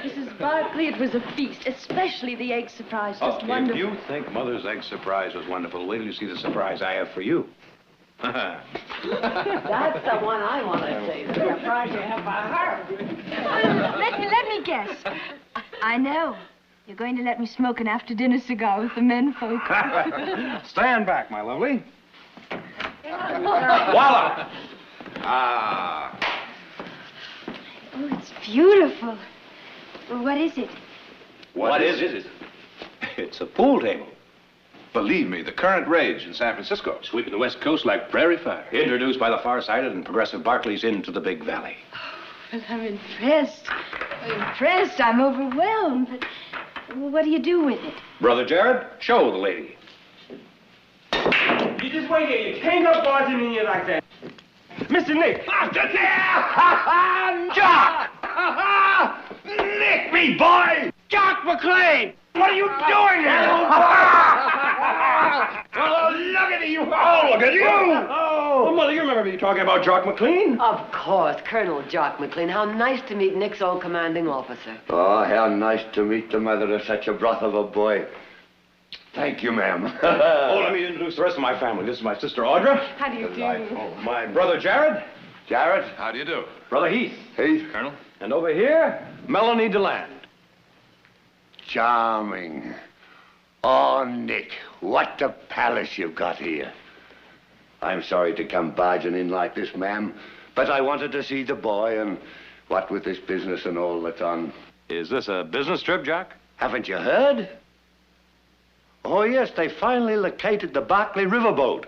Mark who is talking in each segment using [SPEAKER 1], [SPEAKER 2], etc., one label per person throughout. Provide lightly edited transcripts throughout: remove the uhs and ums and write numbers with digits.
[SPEAKER 1] Mrs. Barkley, it was a feast, especially the egg surprise. Just wonderful.
[SPEAKER 2] If you think Mother's egg surprise was wonderful, wait till you see the surprise I have for you.
[SPEAKER 3] That's the one I want to see. The surprise you have for her.
[SPEAKER 1] Let me guess. I know. You're going to let me smoke an after-dinner cigar with the men folk.
[SPEAKER 2] Stand back, my lovely. Voila! Ah.
[SPEAKER 1] Oh, it's beautiful. Well, what is it?
[SPEAKER 2] What is it? It's a pool table. Believe me, the current rage in San Francisco. Sweeping the West Coast like prairie fire. Introduced by the far-sighted and progressive Barkleys into the Big Valley.
[SPEAKER 1] Well, I'm impressed. I'm overwhelmed. But what do you do with it?
[SPEAKER 2] Brother Jared, show the lady.
[SPEAKER 4] You just wait here. You can't go barging in here like that. Mr. Nick.
[SPEAKER 2] Jock! Nick me, boy!
[SPEAKER 4] Jock McLean! What are you doing here?
[SPEAKER 2] Oh, look at you! Oh, look at you! Oh, well, Mother, you remember me talking about Jock McLean?
[SPEAKER 3] Of course, Colonel Jock McLean. How nice to meet Nick's old commanding officer.
[SPEAKER 5] Oh, how nice to meet the mother of such a broth of a boy. Thank you, ma'am.
[SPEAKER 2] Oh, let me introduce the rest of my family. This is my sister, Audra.
[SPEAKER 1] How do you do?
[SPEAKER 2] Oh, my brother, Jared.
[SPEAKER 5] Jared.
[SPEAKER 2] How do you do? Brother Heath.
[SPEAKER 5] Heath.
[SPEAKER 2] Colonel. And over here, Melanie DeLand.
[SPEAKER 5] Charming. Oh, Nick, what a palace you've got here. I'm sorry to come barging in like this, ma'am, but I wanted to see the boy, and what with this business and all that's on.
[SPEAKER 2] Is this a business trip, Jack?
[SPEAKER 5] Haven't you heard? Oh, yes, they finally located the Barkley riverboat,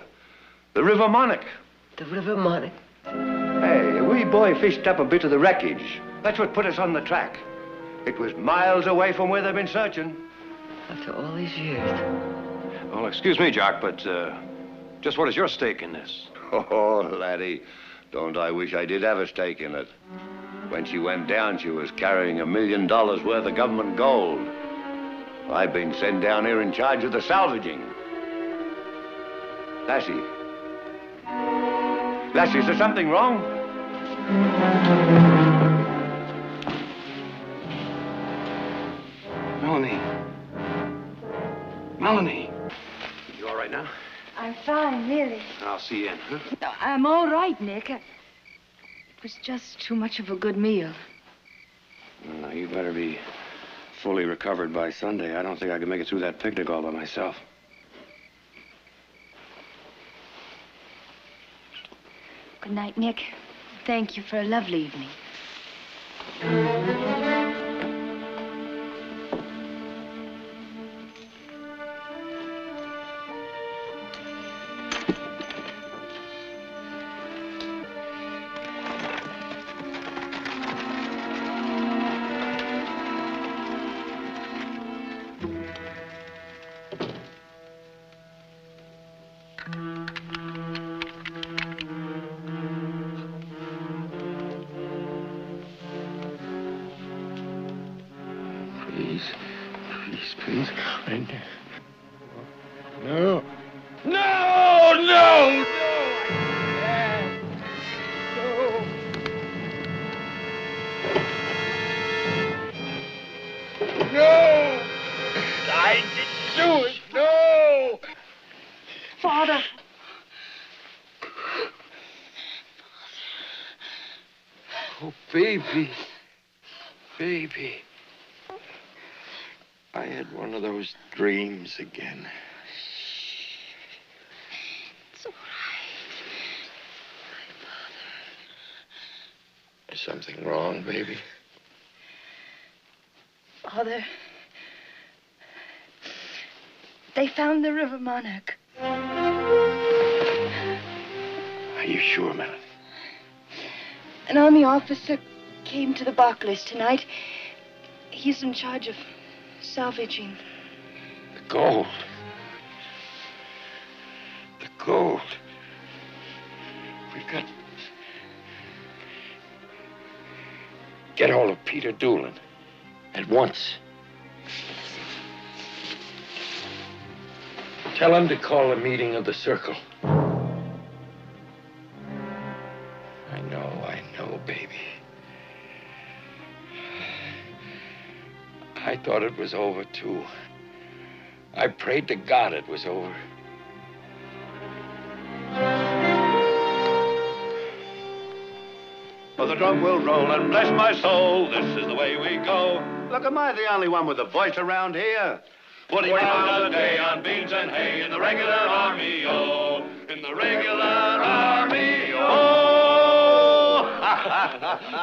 [SPEAKER 5] the River Monarch.
[SPEAKER 3] The River Monarch?
[SPEAKER 5] Hey, a wee boy fished up a bit of the wreckage. That's what put us on the track. It was miles away from where they've been searching.
[SPEAKER 3] After all these years.
[SPEAKER 2] Well, excuse me, Jock, but just what is your stake in this?
[SPEAKER 5] Oh, laddie, don't I wish I did have a stake in it. When she went down, she was carrying $1 million worth of government gold. I've been sent down here in charge of the salvaging. Lassie. Lassie, is there something wrong?
[SPEAKER 2] Melanie. Melanie. You all right now?
[SPEAKER 1] I'm fine, really.
[SPEAKER 2] I'll see you in, huh?
[SPEAKER 1] No, I'm all right, Nick. It was just too much of a good meal.
[SPEAKER 2] Now, you better be fully recovered by Sunday. I don't think I can make it through that picnic all by myself.
[SPEAKER 1] Good night, Nick. Thank you for a lovely evening.
[SPEAKER 5] Please.
[SPEAKER 4] No. No, no, no! No! I didn't do it! No!
[SPEAKER 1] Father!
[SPEAKER 5] Oh, baby. Baby. I had one of those dreams again.
[SPEAKER 1] It's all right. My father.
[SPEAKER 5] Is something wrong, baby?
[SPEAKER 1] Father, they found the River Monarch.
[SPEAKER 5] Are you sure, Melanie?
[SPEAKER 1] An army officer came to the Barkleys tonight. He's in charge of salvaging.
[SPEAKER 5] The gold. The gold. We've got... Get hold of Peter Doolin. At once. Tell him to call a meeting of the circle. I know, baby.
[SPEAKER 6] I thought it was over, too. I prayed to God it was over.
[SPEAKER 5] Well, the drum will roll and bless my soul. This is the way we go. Look, am I the only one with a voice around here? 40 pounds a day on beans and hay in the regular army, oh. In the regular army, oh.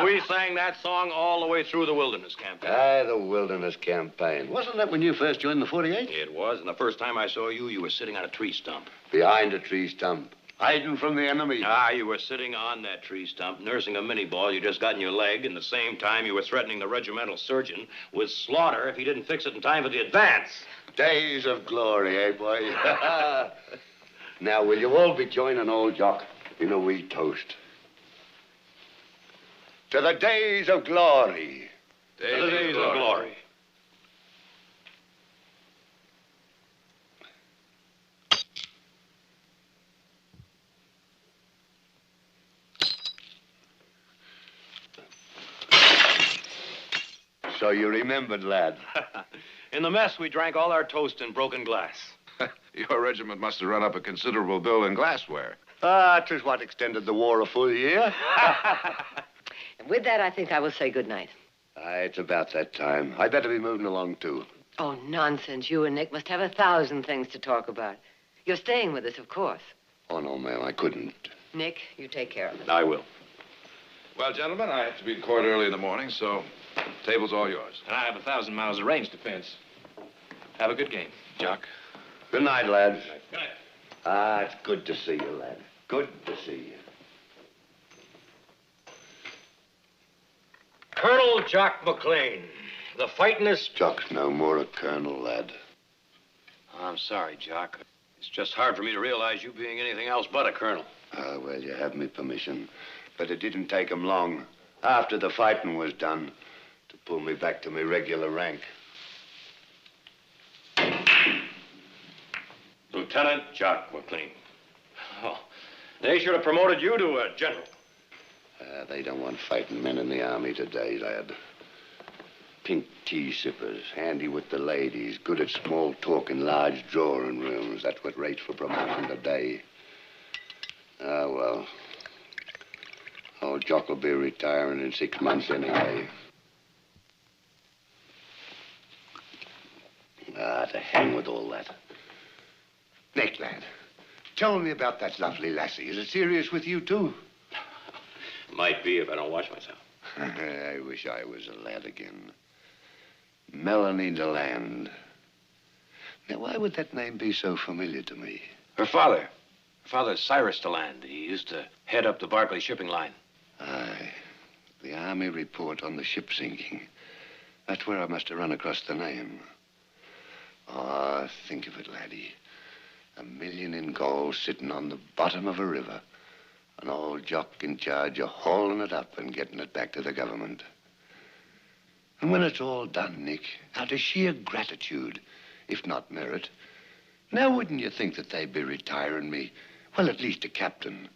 [SPEAKER 2] We sang that song all the way through the wilderness campaign.
[SPEAKER 5] Aye, the wilderness campaign. Wasn't that when you first joined the 48?
[SPEAKER 2] It was, and the first time I saw you, you were sitting on a tree stump.
[SPEAKER 5] Behind a tree stump. Hiding from the enemy.
[SPEAKER 2] Ah, you were sitting on that tree stump, nursing a mini ball you just got in your leg, and the same time you were threatening the regimental surgeon with slaughter if he didn't fix it in time for the advance.
[SPEAKER 5] Days of glory, eh, boy? Now, will you all be joining old Jock in a wee toast? To the days of glory.
[SPEAKER 2] To the days of glory.
[SPEAKER 5] So you remembered, lad.
[SPEAKER 2] In the mess, we drank all our toast in broken glass.
[SPEAKER 7] Your regiment must have run up a considerable bill in glassware.
[SPEAKER 5] Ah, 'tis what extended the war a full year.
[SPEAKER 3] And with that, I think I will say good night.
[SPEAKER 5] Aye, it's about that time. I'd better be moving along, too.
[SPEAKER 3] Oh, nonsense. You and Nick must have 1,000 things to talk about. You're staying with us, of course.
[SPEAKER 5] Oh, no, ma'am, I couldn't.
[SPEAKER 3] Nick, you take care of it.
[SPEAKER 2] I will.
[SPEAKER 7] Well, gentlemen, I have to be in court early in the morning, so table's all yours.
[SPEAKER 8] And I have 1,000 miles of range to fence. Have a good game, Jock.
[SPEAKER 5] Good night, lads.
[SPEAKER 8] Good night.
[SPEAKER 5] Ah, it's good to see you, lad. Good to see you.
[SPEAKER 2] Colonel Jock McLean, the fighting is...
[SPEAKER 5] Jock's no more a colonel, lad.
[SPEAKER 2] I'm sorry, Jock. It's just hard for me to realize you being anything else but a colonel.
[SPEAKER 5] Ah, well, you have me permission. But it didn't take 'em long, after the fighting was done, to pull me back to my regular rank.
[SPEAKER 2] Lieutenant Jock McLean. Oh, they should have promoted you to a general.
[SPEAKER 5] They don't want fighting men in the army today, lad. Pink tea sippers, handy with the ladies, good at small talk in large drawing rooms. That's what rates for promotion today. Ah, well. Old Jock will be retiring in 6 months anyway. Ah, to hang with all that. Nick, lad, tell me about that lovely lassie. Is it serious with you, too?
[SPEAKER 2] Might be if I don't watch myself.
[SPEAKER 5] I wish I was a lad again. Melanie DeLand. Now, why would that name be so familiar to me?
[SPEAKER 2] Her father's Cyrus DeLand. He used to head up the Barkley shipping line.
[SPEAKER 5] Aye. The Army report on the ship sinking. That's where I must have run across the name. Oh, think of it, laddie. 1 million in gold sitting on the bottom of a river. An old Jock in charge of hauling it up and getting it back to the government. And when it's all done, Nick, out of sheer gratitude, if not merit, now wouldn't you think that they'd be retiring me, well, at least a captain,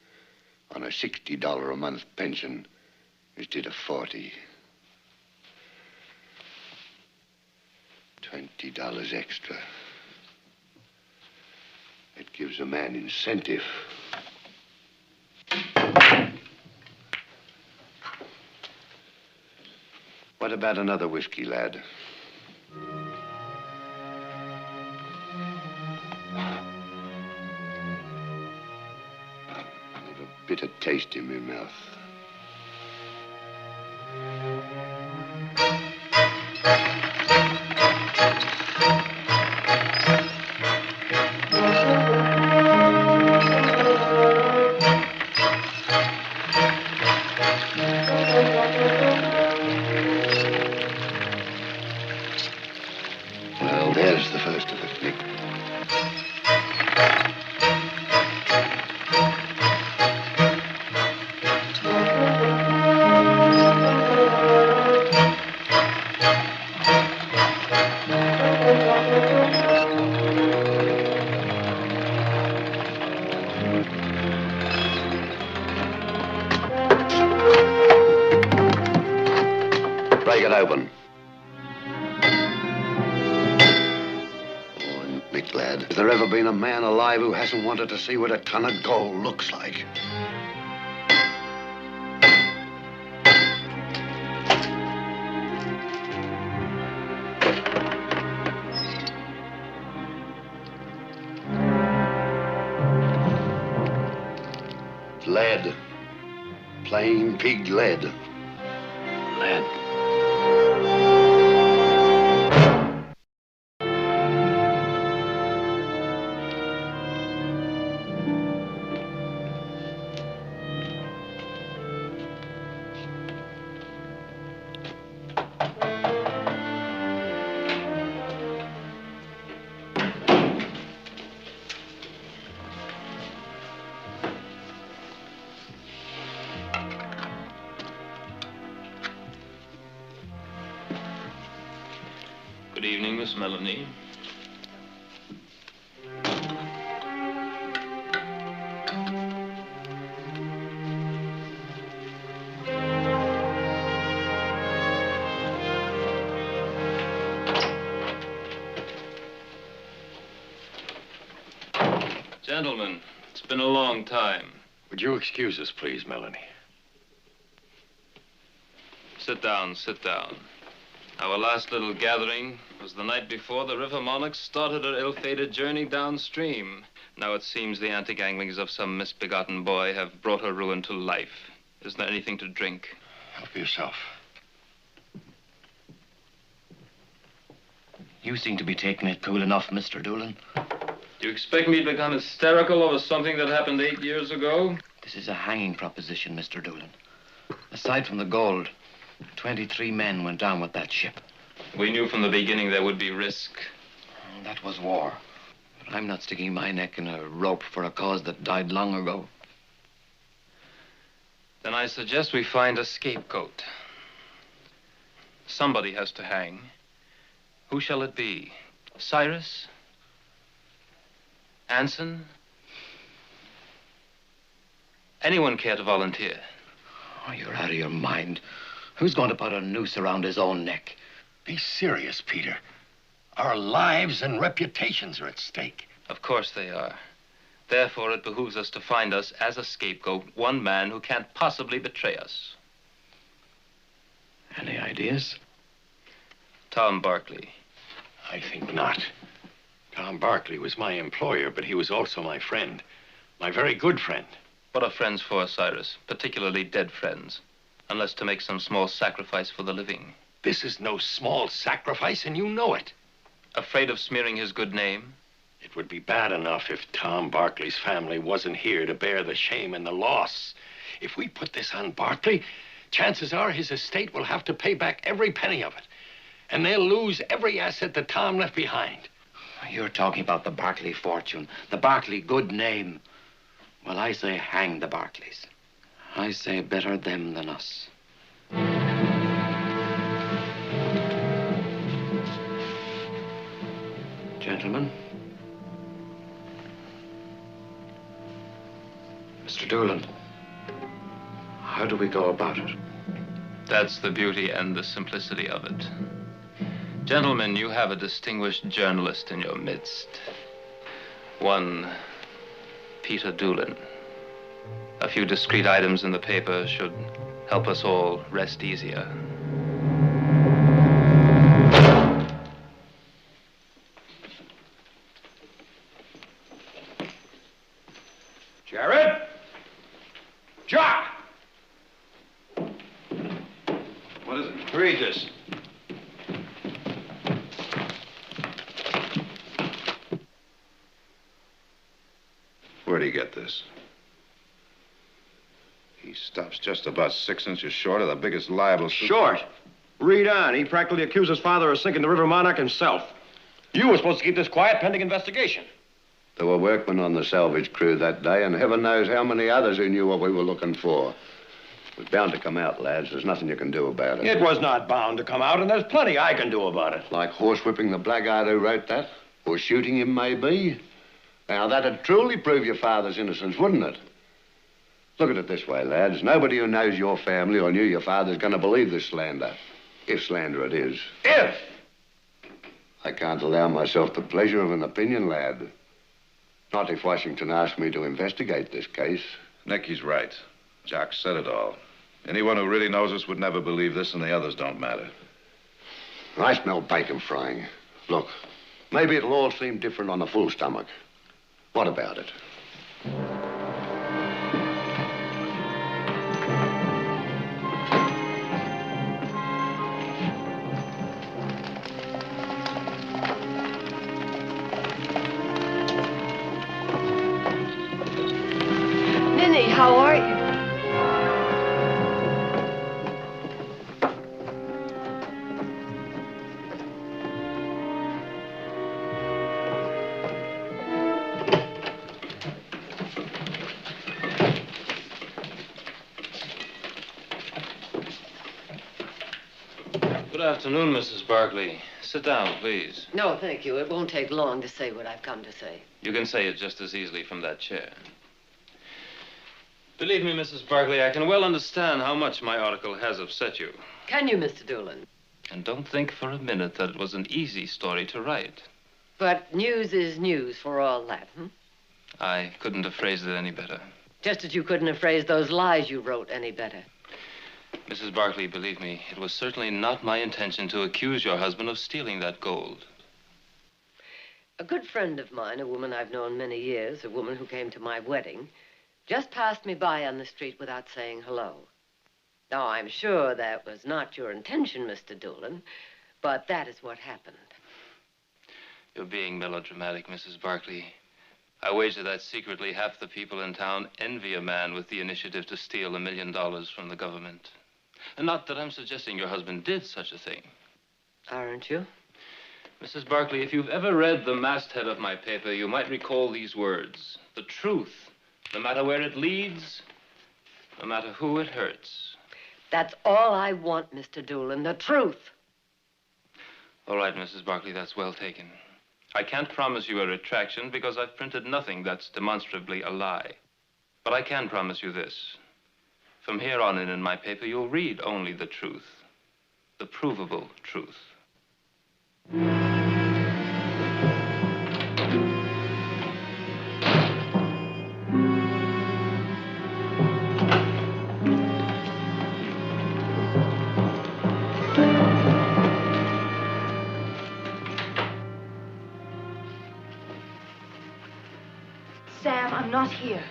[SPEAKER 5] on a $60 a month pension instead of 40? $20 extra. It gives a man incentive. What about another whiskey, lad? I have a bitter taste in my mouth. Well, there's the first of it, Nick. Break it open. lad. Has there ever been a man alive who hasn't wanted to see what a ton of gold looks like? Lead. Plain pig lead. Lead.
[SPEAKER 8] Good evening, Miss Melanie. Gentlemen, it's been a long time.
[SPEAKER 6] Would you excuse us, please, Melanie?
[SPEAKER 8] Sit down, sit down. Our last little gathering was the night before the river Monarch started her ill-fated journey downstream. Now it seems the anti-ganglings of some misbegotten boy have brought her ruin to life. Isn't there anything to drink?
[SPEAKER 6] Help yourself.
[SPEAKER 9] You seem to be taking it cool enough, Mr. Doolan.
[SPEAKER 8] Do you expect me to become hysterical over something that happened 8 years ago?
[SPEAKER 9] This is a hanging proposition, Mr. Doolan. Aside from the gold, 23 men went down with that ship.
[SPEAKER 8] We knew from the beginning there would be risk.
[SPEAKER 9] That was war. But I'm not sticking my neck in a rope for a cause that died long ago.
[SPEAKER 8] Then I suggest we find a scapegoat. Somebody has to hang. Who shall it be? Cyrus? Anson? Anyone care to volunteer?
[SPEAKER 9] Oh, you're out of your mind. Who's going to put a noose around his own neck?
[SPEAKER 6] Be serious, Peter. Our lives and reputations are at stake.
[SPEAKER 8] Of course they are. Therefore, it behooves us to find us, as a scapegoat, one man who can't possibly betray us.
[SPEAKER 9] Any ideas?
[SPEAKER 8] Tom Barkley.
[SPEAKER 6] I think not. Tom Barkley was my employer, but he was also my friend. My very good friend.
[SPEAKER 8] What are friends for, Cyrus? Particularly dead friends. Unless to make some small sacrifice for the living.
[SPEAKER 6] This is no small sacrifice, and you know it.
[SPEAKER 8] Afraid of smearing his good name?
[SPEAKER 6] It would be bad enough if Tom Barkley's family wasn't here to bear the shame and the loss. If we put this on Barkley, chances are his estate will have to pay back every penny of it. And they'll lose every asset that Tom left behind.
[SPEAKER 9] You're talking about the Barkley fortune, the Barkley good name. Well, I say hang the Barkleys. I say better them than us. Gentlemen. Mr. Doolan, how do we go about it?
[SPEAKER 8] That's the beauty and the simplicity of it. Gentlemen, you have a distinguished journalist in your midst. One Peter Doolan. A few discreet items in the paper should help us all rest easier.
[SPEAKER 2] Jared? Jock! What is it? Read this. Where'd he get this? He stops just about 6 inches short of the biggest liable...
[SPEAKER 10] Short? Read on. He practically accused his father of sinking the River Monarch himself. You were supposed to keep this quiet pending investigation.
[SPEAKER 5] There were workmen on the salvage crew that day, and heaven knows how many others who knew what we were looking for. It was bound to come out, lads. There's nothing you can do about it.
[SPEAKER 10] It was not bound to come out, and there's plenty I can do about it.
[SPEAKER 5] Like horsewhipping the blackguard who wrote that, or shooting him, maybe. Now, that'd truly prove your father's innocence, wouldn't it? Look at it this way, lads. Nobody who knows your family or knew your father's going to believe this slander. If slander it is.
[SPEAKER 10] If!
[SPEAKER 5] I can't allow myself the pleasure of an opinion, lad. Not if Washington asked me to investigate this case.
[SPEAKER 7] Nick, he's right. Jock said it all. Anyone who really knows us would never believe this, and the others don't matter.
[SPEAKER 5] I smell bacon frying. Look, maybe it'll all seem different on a full stomach. What about it?
[SPEAKER 3] Minnie, how are you?
[SPEAKER 8] Good afternoon, Mrs. Barkley. Sit down, please.
[SPEAKER 3] No, thank you. It won't take long to say what I've come to say.
[SPEAKER 8] You can say it just as easily from that chair. Believe me, Mrs. Barkley, I can well understand how much my article has upset you.
[SPEAKER 3] Can you, Mr. Doolin?
[SPEAKER 8] And don't think for a minute that it was an easy story to write.
[SPEAKER 3] But news is news for all that,
[SPEAKER 8] I couldn't have phrased it any better.
[SPEAKER 3] Just as you couldn't have phrased those lies you wrote any better.
[SPEAKER 8] Mrs. Barkley, believe me, it was certainly not my intention to accuse your husband of stealing that gold.
[SPEAKER 3] A good friend of mine, a woman I've known many years, a woman who came to my wedding, just passed me by on the street without saying hello. Now, I'm sure that was not your intention, Mr. Doolin, but that is what happened.
[SPEAKER 8] You're being melodramatic, Mrs. Barkley. I wager that secretly half the people in town envy a man with the initiative to steal $1 million from the government. And not that I'm suggesting your husband did such a thing.
[SPEAKER 3] Aren't you?
[SPEAKER 8] Mrs. Barkley, if you've ever read the masthead of my paper, you might recall these words. The truth, no matter where it leads, no matter who it hurts.
[SPEAKER 3] That's all I want, Mr. Doolin, the truth.
[SPEAKER 8] All right, Mrs. Barkley, that's well taken. I can't promise you a retraction because I've printed nothing that's demonstrably a lie. But I can promise you this. From here on in my paper, you'll read only the truth. The provable truth.
[SPEAKER 1] Sam, I'm not here.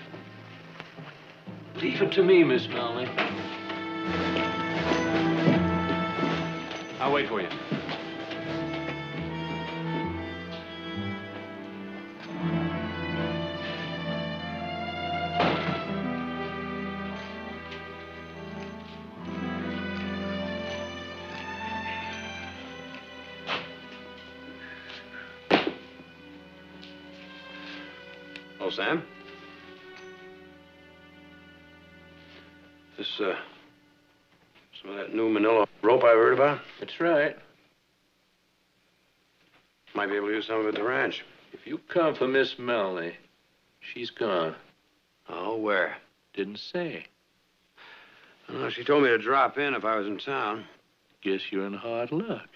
[SPEAKER 11] Leave it to me, Miss Melanie. I'll wait for you.
[SPEAKER 10] Oh, Sam? This, some of that new manila rope I heard about?
[SPEAKER 11] That's right.
[SPEAKER 10] Might be able to use some of it at the ranch.
[SPEAKER 11] If you come for Miss Melanie, she's gone.
[SPEAKER 10] Oh, where?
[SPEAKER 11] Didn't say.
[SPEAKER 10] Oh, she told me to drop in if I was in town.
[SPEAKER 11] Guess you're in hard luck.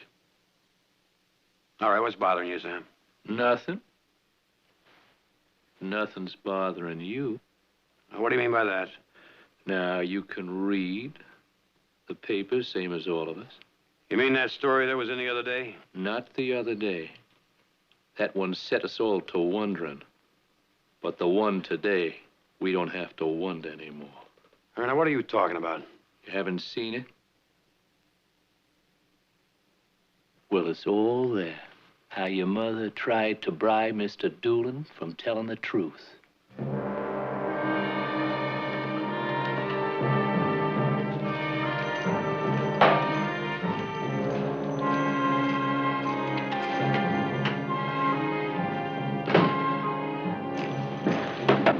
[SPEAKER 10] All right, what's bothering you, Sam?
[SPEAKER 11] Nothing. Nothing's bothering you.
[SPEAKER 10] What do you mean by that?
[SPEAKER 11] Now, you can read the paper, same as all of us.
[SPEAKER 10] You mean that story that was in the other day?
[SPEAKER 11] Not the other day. That one set us all to wondering. But the one today, we don't have to wonder anymore.
[SPEAKER 10] All right, now, what are you talking about?
[SPEAKER 11] You haven't seen it? Well, it's all there. How your mother tried to bribe Mr. Doolin from telling the truth.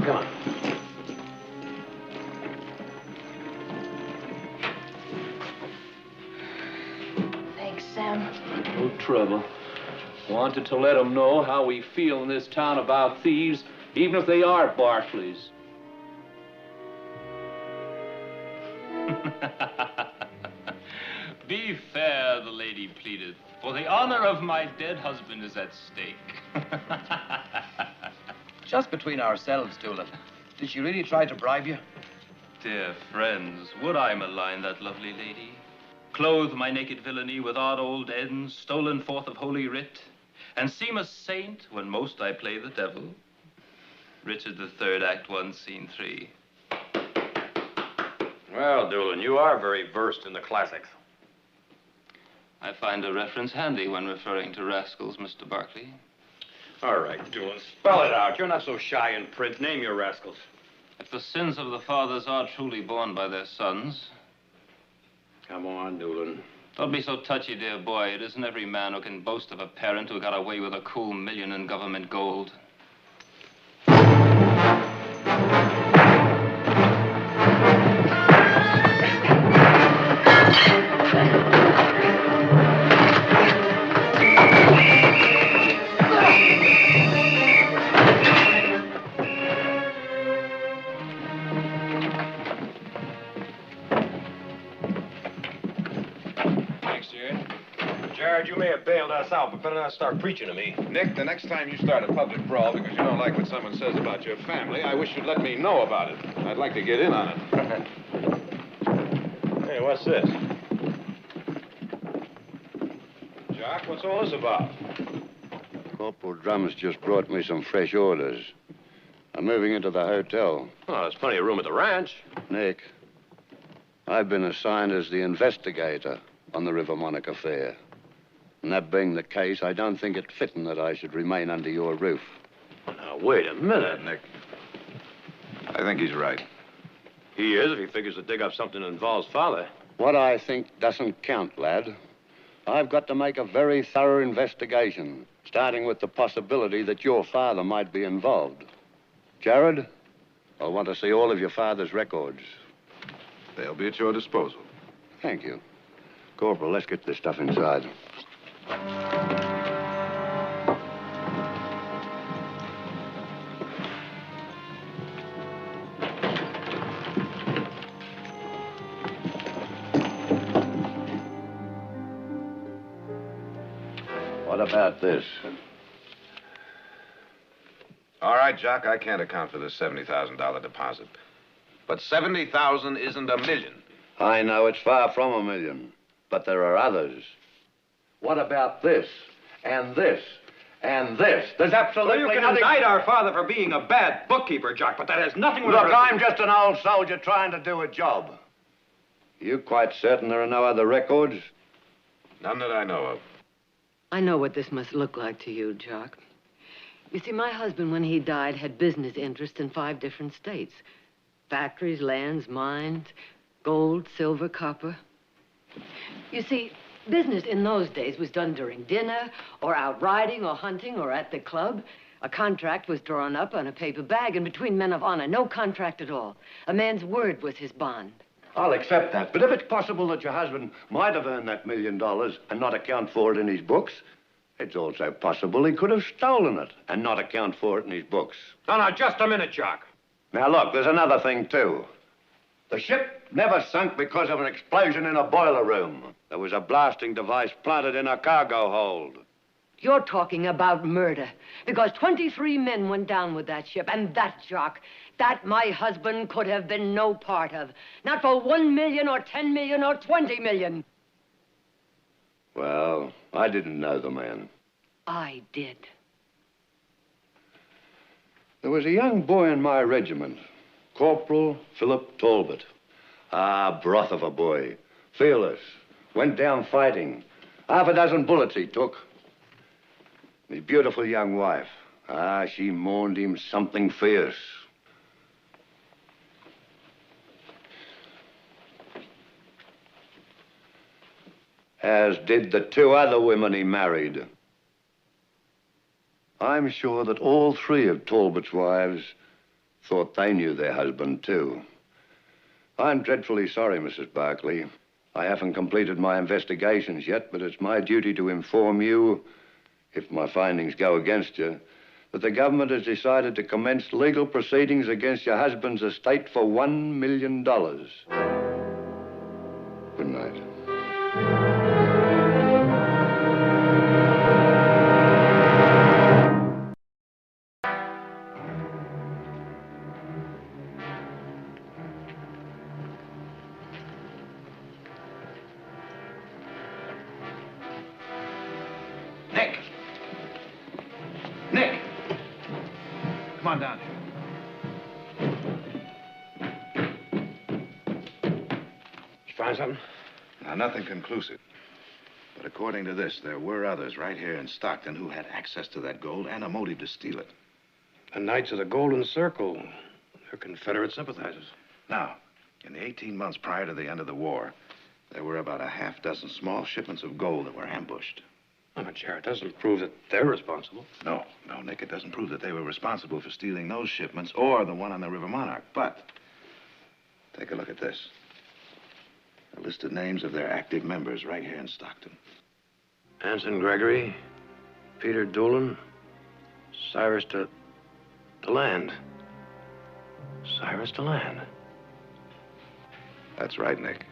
[SPEAKER 10] Come on.
[SPEAKER 1] Thanks, Sam.
[SPEAKER 11] No trouble. Wanted to let them know how we feel in this town about thieves, even if they are Barkleys.
[SPEAKER 8] Be fair, the lady pleaded. For the honor of my dead husband is at stake.
[SPEAKER 9] Just between ourselves, Doolin. Did she really try to bribe you?
[SPEAKER 8] Dear friends, would I malign that lovely lady? Clothe my naked villainy with odd old ends, stolen forth of holy writ, and seem a saint when most I play the devil? Richard III, Act 1, Scene 3.
[SPEAKER 10] Well, Doolin, you are very versed in the classics.
[SPEAKER 8] I find a reference handy when referring to rascals, Mr. Barkley.
[SPEAKER 10] All right, Doolin, spell it out. You're not so shy in print. Name your rascals.
[SPEAKER 8] If the sins of the fathers are truly borne by their sons...
[SPEAKER 10] Come on, Doolin.
[SPEAKER 8] Don't be so touchy, dear boy. It isn't every man who can boast of a parent who got away with a cool million in government gold.
[SPEAKER 10] Jared, you may have bailed us out, but better not start preaching to me.
[SPEAKER 7] Nick, the next time you start a public brawl because you don't like what someone says about your family, I wish you'd let me know about it. I'd like to get in on it.
[SPEAKER 10] Hey, what's this? Jock, what's all this about?
[SPEAKER 5] Corporal Drums just brought me some fresh orders. I'm moving into the hotel.
[SPEAKER 10] Oh, there's plenty of room at the ranch.
[SPEAKER 5] Nick, I've been assigned as the investigator on the River Monarch affair. And that being the case, I don't think it fitting that I should remain under your roof.
[SPEAKER 10] Now, wait a minute.
[SPEAKER 7] Nick. I think he's right.
[SPEAKER 10] He is if he figures to dig up something that involves father.
[SPEAKER 5] What I think doesn't count, lad. I've got to make a very thorough investigation, starting with the possibility that your father might be involved. Jared, I'll want to see all of your father's records.
[SPEAKER 7] They'll be at your disposal.
[SPEAKER 5] Thank you. Corporal, let's get this stuff inside. What about this?
[SPEAKER 7] All right, Jock, I can't account for this $70,000 deposit. But 70,000 isn't $1 million.
[SPEAKER 5] I know it's far from $1 million, but there are others. What about this, and this, and this? There's absolutely
[SPEAKER 10] Well, you can
[SPEAKER 5] nothing...
[SPEAKER 10] indict our father for being a bad bookkeeper, Jock, but that has nothing with...
[SPEAKER 5] Look, I'm just an old soldier trying to do a job. You quite certain there are no other records?
[SPEAKER 7] None that I know of.
[SPEAKER 3] I know what this must look like to you, Jock. You see, my husband, when he died, had business interests in 5 different states. Factories, lands, mines, gold, silver, copper. You see, business in those days was done during dinner, or out riding, or hunting, or at the club. A contract was drawn up on a paper bag, and between men of honor, no contract at all. A man's word was his bond.
[SPEAKER 5] I'll accept that, but if it's possible that your husband might have earned that $1 million and not account for it in his books, it's also possible he could have stolen it and not account for it in his books.
[SPEAKER 10] No, just a minute, Jock.
[SPEAKER 5] Now, look, there's another thing, too. The ship never sunk because of an explosion in a boiler room. There was a blasting device planted in a cargo hold.
[SPEAKER 3] You're talking about murder, because 23 men went down with that ship, and that, Jock, that my husband could have been no part of. Not for 1 million or 10 million or 20 million.
[SPEAKER 5] Well, I didn't know the man.
[SPEAKER 3] I did.
[SPEAKER 5] There was a young boy in my regiment, Corporal Philip Talbot. Ah, broth of a boy. Fearless. Went down fighting. 6 bullets he took. His beautiful young wife. Ah, she mourned him something fierce. As did the 2 other women he married. I'm sure that all 3 of Talbot's wives thought they knew their husband, too. I'm dreadfully sorry, Mrs. Barkley. I haven't completed my investigations yet, but it's my duty to inform you, if my findings go against you, that the government has decided to commence legal proceedings against your husband's estate for $1 million. Good night.
[SPEAKER 2] on down here.
[SPEAKER 10] You find something?
[SPEAKER 7] Now, nothing conclusive. But according to this, there were others right here in Stockton who had access to that gold and a motive to steal it.
[SPEAKER 10] The Knights of the Golden Circle. They're Confederate sympathizers.
[SPEAKER 7] Now, in the 18 months prior to the end of the war, there were about a half-dozen small shipments of gold that were ambushed.
[SPEAKER 10] Oh, but Jared, doesn't prove that they're responsible.
[SPEAKER 7] No, Nick, it doesn't prove that they were responsible for stealing those shipments or the one on the River Monarch. But take a look at this. A list of names of their active members right here in Stockton.
[SPEAKER 10] Anson Gregory, Peter Doolin, Cyrus DeLand. Cyrus DeLand.
[SPEAKER 7] That's right, Nick.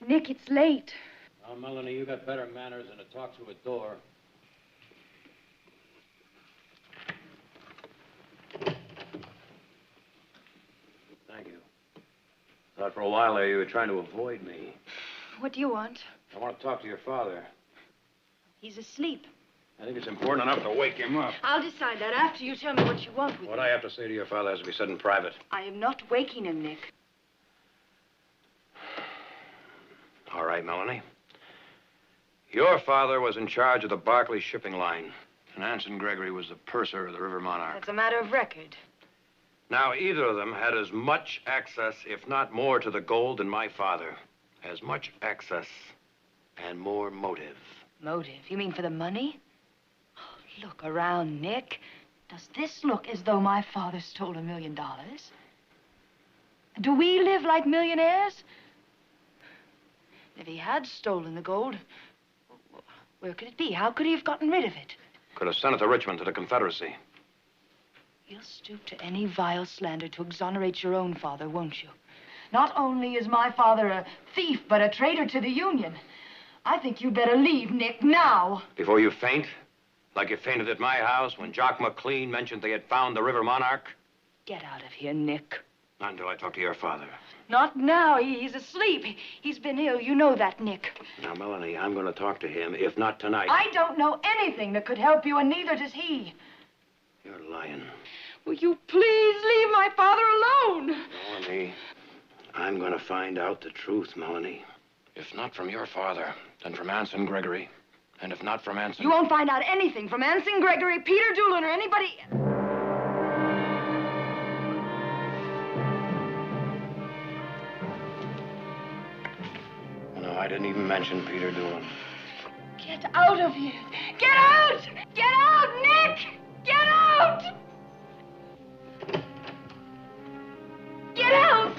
[SPEAKER 1] Nick, it's late.
[SPEAKER 11] Now, Melanie, you got better manners than to talk through a door. Thank you. Thought for a while there you were trying to avoid me.
[SPEAKER 1] What do you want?
[SPEAKER 11] I want to talk to your father.
[SPEAKER 1] He's asleep.
[SPEAKER 11] I think it's important enough to wake him up.
[SPEAKER 1] I'll decide that after you tell me what you want with
[SPEAKER 11] What
[SPEAKER 1] him.
[SPEAKER 11] I have to say to your father has to be said in private.
[SPEAKER 1] I am not waking him, Nick.
[SPEAKER 10] All right, Melanie. Your father was in charge of the Barkley shipping line, and Anson Gregory was the purser of the River Monarch.
[SPEAKER 1] That's a matter of record.
[SPEAKER 10] Now, either of them had as much access, if not more, to the gold than my father. As much access and more motive.
[SPEAKER 1] Motive? You mean for the money? Oh, look around, Nick. Does this look as though my father stole $1 million? Do we live like millionaires? If he had stolen the gold, where could it be? How could he have gotten rid of it?
[SPEAKER 10] Could have sent it to Richmond, to the Confederacy.
[SPEAKER 1] You'll stoop to any vile slander to exonerate your own father, won't you? Not only is my father a thief, but a traitor to the Union. I think you'd better leave, Nick, now.
[SPEAKER 10] Before you faint? Like you fainted at my house when Jock McLean mentioned they had found the River Monarch?
[SPEAKER 1] Get out of here, Nick.
[SPEAKER 10] Not until I talk to your father.
[SPEAKER 1] Not now. He's asleep. He's been ill. You know that, Nick.
[SPEAKER 10] Now, Melanie, I'm going to talk to him, if not tonight.
[SPEAKER 1] I don't know anything that could help you, and neither does he.
[SPEAKER 10] You're lying.
[SPEAKER 1] Will you please leave my father alone?
[SPEAKER 10] Melanie, I'm going to find out the truth, Melanie. If not from your father, then from Anson Gregory. And if not from Anson...
[SPEAKER 1] You won't find out anything from Anson Gregory, Peter Doolin, or anybody...
[SPEAKER 10] No, I didn't even mention Peter Doolin.
[SPEAKER 1] Get out of here! Get out! Get out, Nick! Get out! Get out!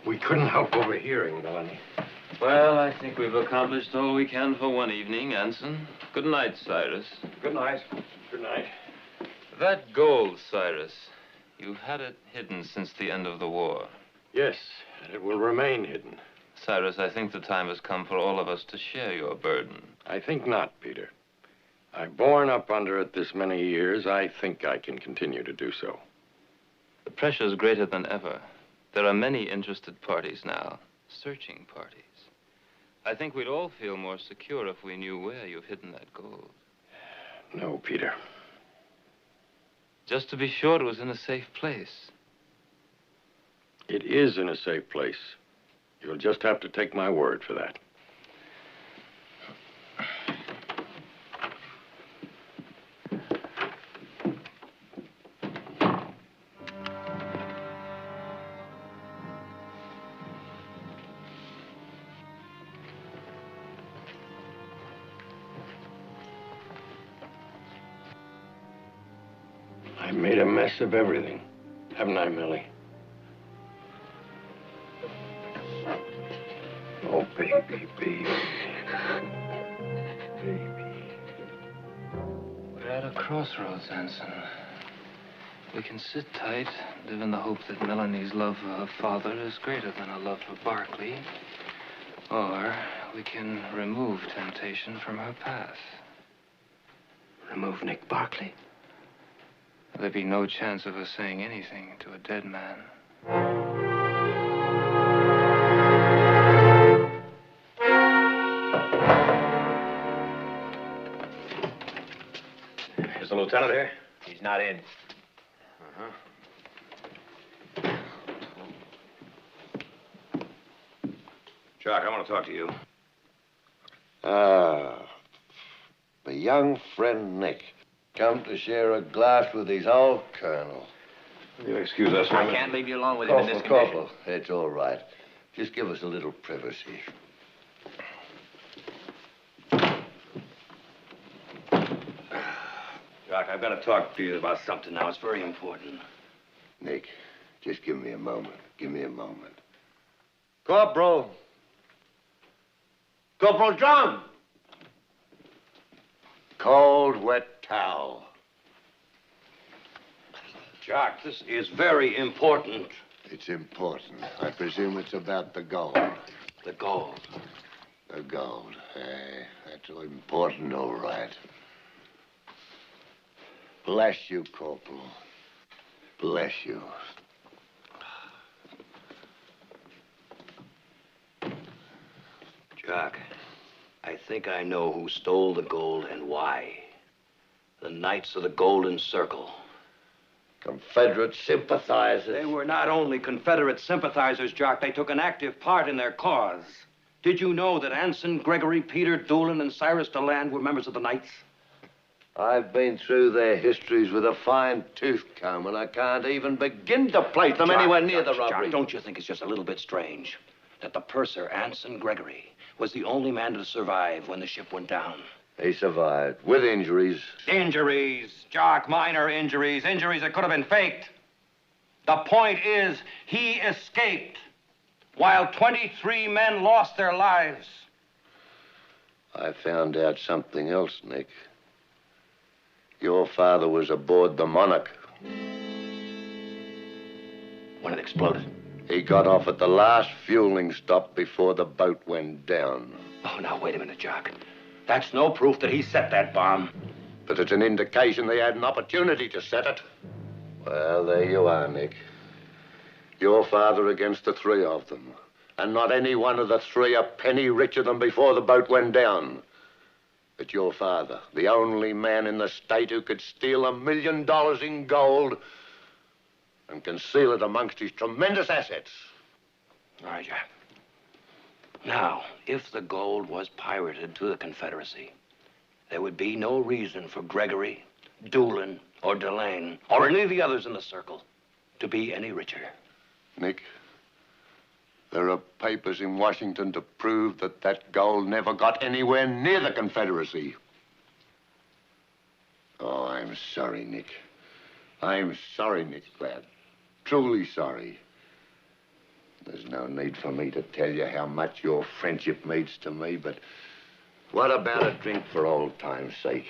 [SPEAKER 10] We couldn't help overhearing, Melanie.
[SPEAKER 8] Well, I think we've accomplished all we can for one evening, Anson. Good night, Cyrus.
[SPEAKER 10] Good night. Good night.
[SPEAKER 8] That gold, Cyrus, you've had it hidden since the end of the war.
[SPEAKER 10] Yes, and it will remain hidden.
[SPEAKER 8] Cyrus, I think the time has come for all of us to share your burden.
[SPEAKER 10] I think not, Peter. I've borne up under it this many years. I think I can continue to do so.
[SPEAKER 8] The pressure's greater than ever. There are many interested parties now, searching parties. I think we'd all feel more secure if we knew where you've hidden that gold.
[SPEAKER 10] No, Peter.
[SPEAKER 8] Just to be sure it was in a safe place.
[SPEAKER 10] It is in a safe place. You'll just have to take my word for that. I made a mess of everything, haven't I, Millie? Oh, baby, baby. Baby.
[SPEAKER 8] crossroads, Anson. We can sit tight, live in the hope that Melanie's love for her father is greater than her love for Barkley. Or we can remove temptation from her path.
[SPEAKER 9] Remove Nick Barkley?
[SPEAKER 8] There'd be no chance of her saying anything to a dead man.
[SPEAKER 10] Is the lieutenant here?
[SPEAKER 2] He's not in.
[SPEAKER 10] Jock, I want to talk to you.
[SPEAKER 5] My young friend Nick. Come to share a glass with his old colonel.
[SPEAKER 10] Will you excuse us?
[SPEAKER 2] I can't leave you alone with him in this condition.
[SPEAKER 5] Corporal, it's all right. Just give us a little privacy.
[SPEAKER 10] Jock, I've got to talk to you about something now. It's very important.
[SPEAKER 5] Nick, just give me a moment. Give me a moment. Corporal! Corporal John! Cold, wet towel.
[SPEAKER 10] Jock, this is very important.
[SPEAKER 5] It's important. I presume it's about the gold.
[SPEAKER 10] The gold.
[SPEAKER 5] The gold. That's important, all right. Bless you, Corporal. Bless you.
[SPEAKER 10] Jock, I think I know who stole the gold and why. The Knights of the Golden Circle.
[SPEAKER 5] Confederate sympathizers.
[SPEAKER 10] They were not only Confederate sympathizers, Jock, they took an active part in their cause. Did you know that Anson, Gregory, Peter, Doolin, and Cyrus DeLand were members of the Knights?
[SPEAKER 5] I've been through their histories with a fine-tooth comb, and I can't even begin to place them anywhere near the robbery.
[SPEAKER 10] Jock, don't you think it's just a little bit strange that the purser, Anson Gregory, was the only man to survive when the ship went down?
[SPEAKER 5] He survived, with injuries.
[SPEAKER 10] Injuries, Jock, minor injuries. Injuries that could have been faked. The point is, he escaped, while 23 men lost their lives.
[SPEAKER 5] I found out something else, Nick. Your father was aboard the Monarch.
[SPEAKER 10] When it exploded?
[SPEAKER 5] He got off at the last fueling stop before the boat went down.
[SPEAKER 10] Oh, now, wait a minute, Jock. That's no proof that he set that bomb.
[SPEAKER 5] But it's an indication they had an opportunity to set it. Well, there you are, Nick. Your father against the three of them. And not any one of the three a penny richer than before the boat went down. But your father, the only man in the state who could steal $1 million in gold and conceal it amongst his tremendous assets.
[SPEAKER 10] All right, Jack. Now, if the gold was pirated to the Confederacy, there would be no reason for Gregory, Doolin, or Delane, or any of the others in the circle to be any richer.
[SPEAKER 5] Nick, there are papers in Washington to prove that that gold never got anywhere near the Confederacy. Oh, I'm sorry, Nick. I'm sorry, Nick, lad. Truly sorry. There's no need for me to tell you how much your friendship means to me, but what about a drink for old time's sake?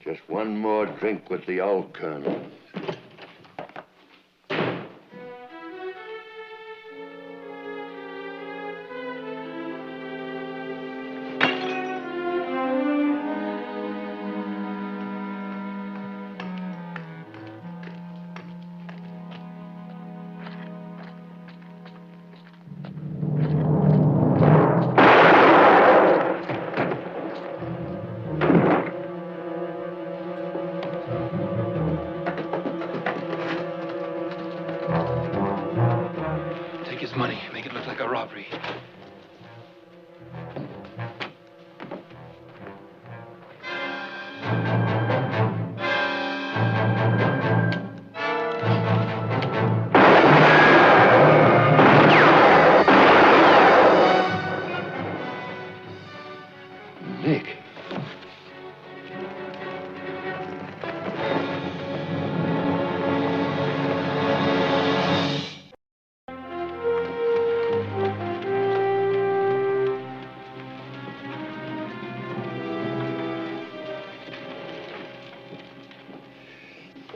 [SPEAKER 5] Just one more drink with the old colonel.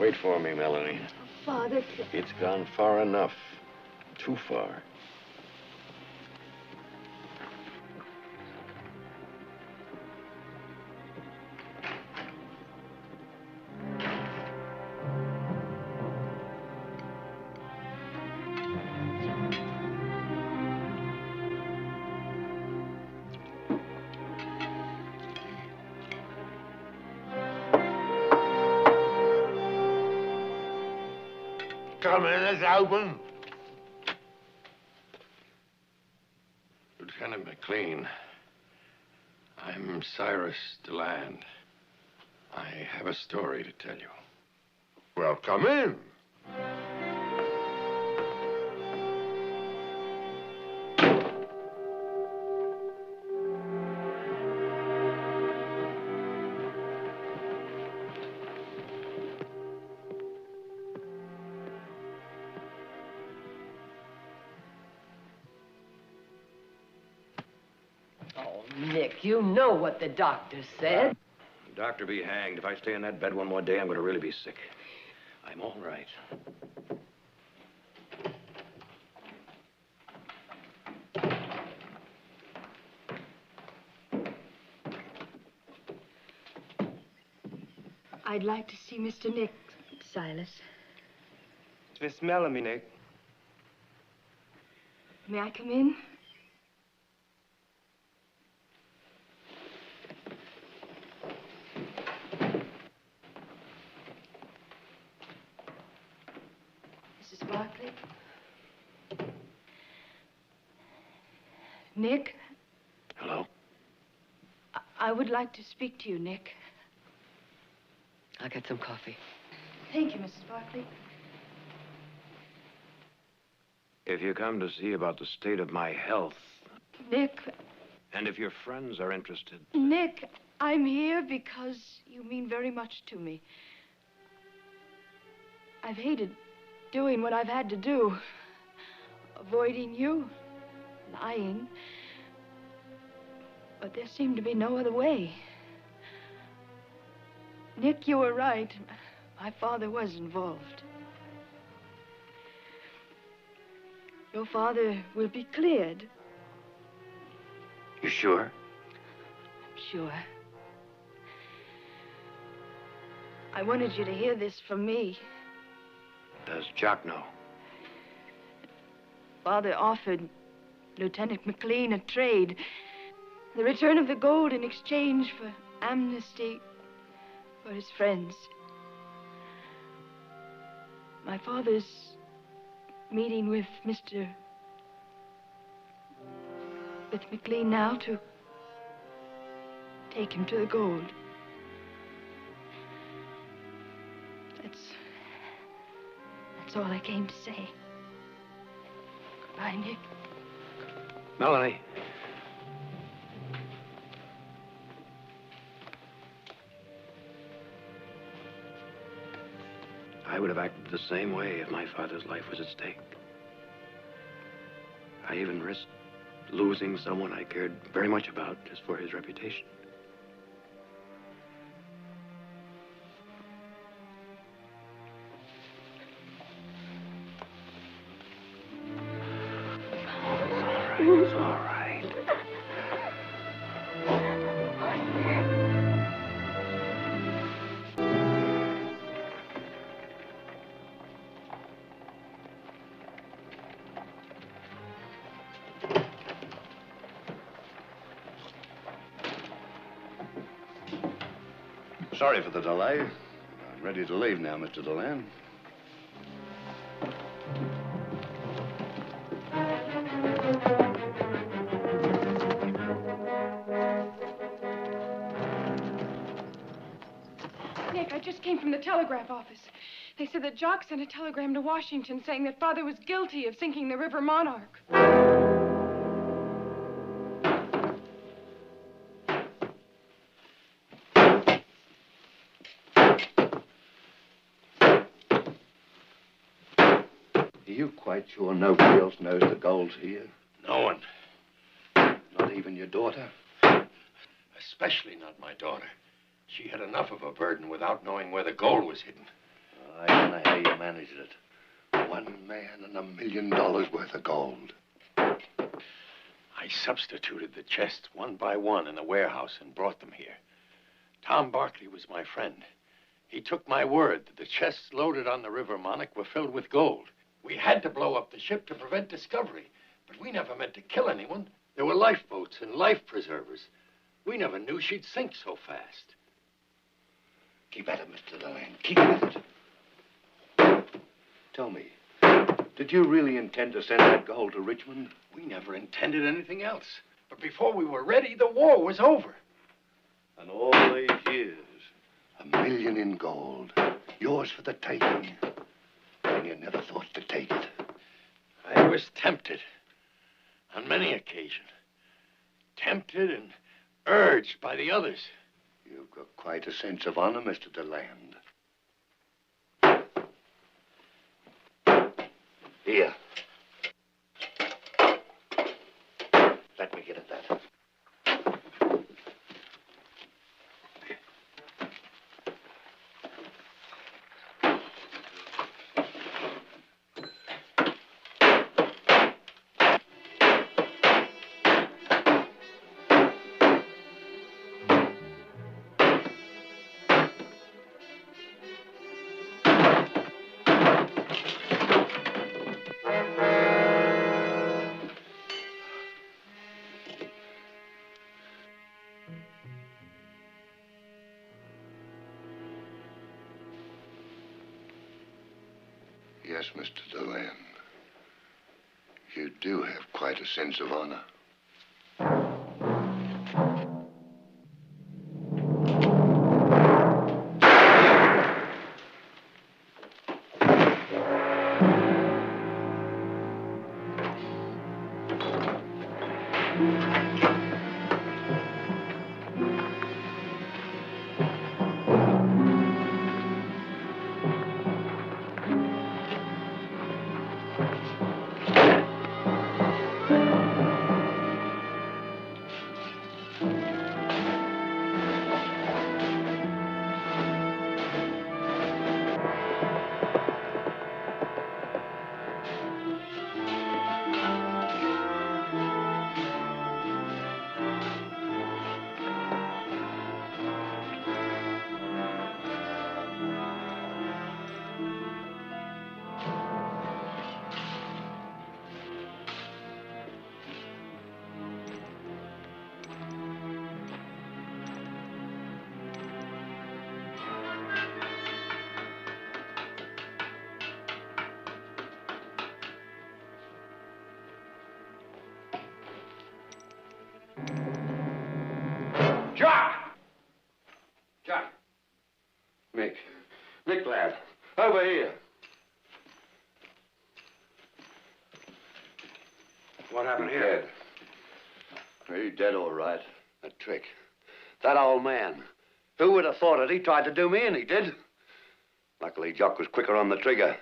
[SPEAKER 6] Wait for me, Melanie.
[SPEAKER 1] Father.
[SPEAKER 6] It's gone far enough. Too far.
[SPEAKER 5] Come in, it's open.
[SPEAKER 6] Lieutenant McLean, I'm Cyrus DeLand. I have a story to tell you.
[SPEAKER 5] Well, come in.
[SPEAKER 3] Nick, you know what the doctor said.
[SPEAKER 10] Doctor be hanged. If I stay in that bed one more day, I'm going to really be sick. I'm all right.
[SPEAKER 1] I'd like to see Mr. Nick, Silas.
[SPEAKER 4] It's Miss Melanie, Nick.
[SPEAKER 1] May I come in? Mrs. Barkley? Nick?
[SPEAKER 10] Hello?
[SPEAKER 1] I would like to speak to you, Nick.
[SPEAKER 3] I'll get some coffee.
[SPEAKER 1] Thank you, Mrs. Barkley.
[SPEAKER 10] If you come to see about the state of my health,
[SPEAKER 1] Nick,
[SPEAKER 10] and if your friends are interested...
[SPEAKER 1] Nick, I'm here because you mean very much to me. I've hated doing what I've had to do. Avoiding you, lying. But there seemed to be no other way. Nick, you were right. My father was involved. Your father will be cleared.
[SPEAKER 10] You sure?
[SPEAKER 1] I'm sure. I wanted you to hear this from me.
[SPEAKER 10] Does Jock know?
[SPEAKER 1] Father offered Lieutenant McLean a trade. The return of the gold in exchange for amnesty for his friends. My father's meeting with McLean now to take him to the gold. That's all I came to say. Goodbye, Nick.
[SPEAKER 10] Melanie. I would have acted the same way if my father's life was at stake. I even risked losing someone I cared very much about just for his reputation. It's all right.
[SPEAKER 5] Sorry for the delay. I'm ready to leave now, Mr. DeLand.
[SPEAKER 12] Nick, I just came from the telegraph office. They said that Jock sent a telegram to Washington saying that Father was guilty of sinking the river Monarch.
[SPEAKER 5] Are you quite sure nobody else knows the gold's here?
[SPEAKER 6] No one.
[SPEAKER 5] Not even your daughter?
[SPEAKER 6] Especially not my daughter. She had enough of a burden without knowing where the gold was hidden.
[SPEAKER 5] I don't know how you managed it. One man and $1 million worth of gold.
[SPEAKER 6] I substituted the chests one by one in the warehouse and brought them here. Tom Barkley was my friend. He took my word that the chests loaded on the River Monarch were filled with gold. We had to blow up the ship to prevent discovery, but we never meant to kill anyone. There were lifeboats and life preservers. We never knew she'd sink so fast.
[SPEAKER 5] Keep at it, Mr. Deland. Keep with it. Tell me, did you really intend to send that gold to Richmond?
[SPEAKER 6] We never intended anything else. But before we were ready, the war was over.
[SPEAKER 5] And all these years, $1 million in gold. Yours for the taking. And you never thought to take it.
[SPEAKER 6] I was tempted on many occasions. Tempted and urged by the others.
[SPEAKER 5] You've got quite a sense of honor, Mr. Deland. Here. Let me get at that. Yes, Mr. Deland. You do have quite a sense of honor.
[SPEAKER 6] Jock!
[SPEAKER 5] Mick, lad, over here.
[SPEAKER 10] What happened here?
[SPEAKER 5] Dead. He's dead, all right. A trick. That old man. Who would have thought it? He tried to do me, and he did. Luckily, Jock was quicker on the trigger.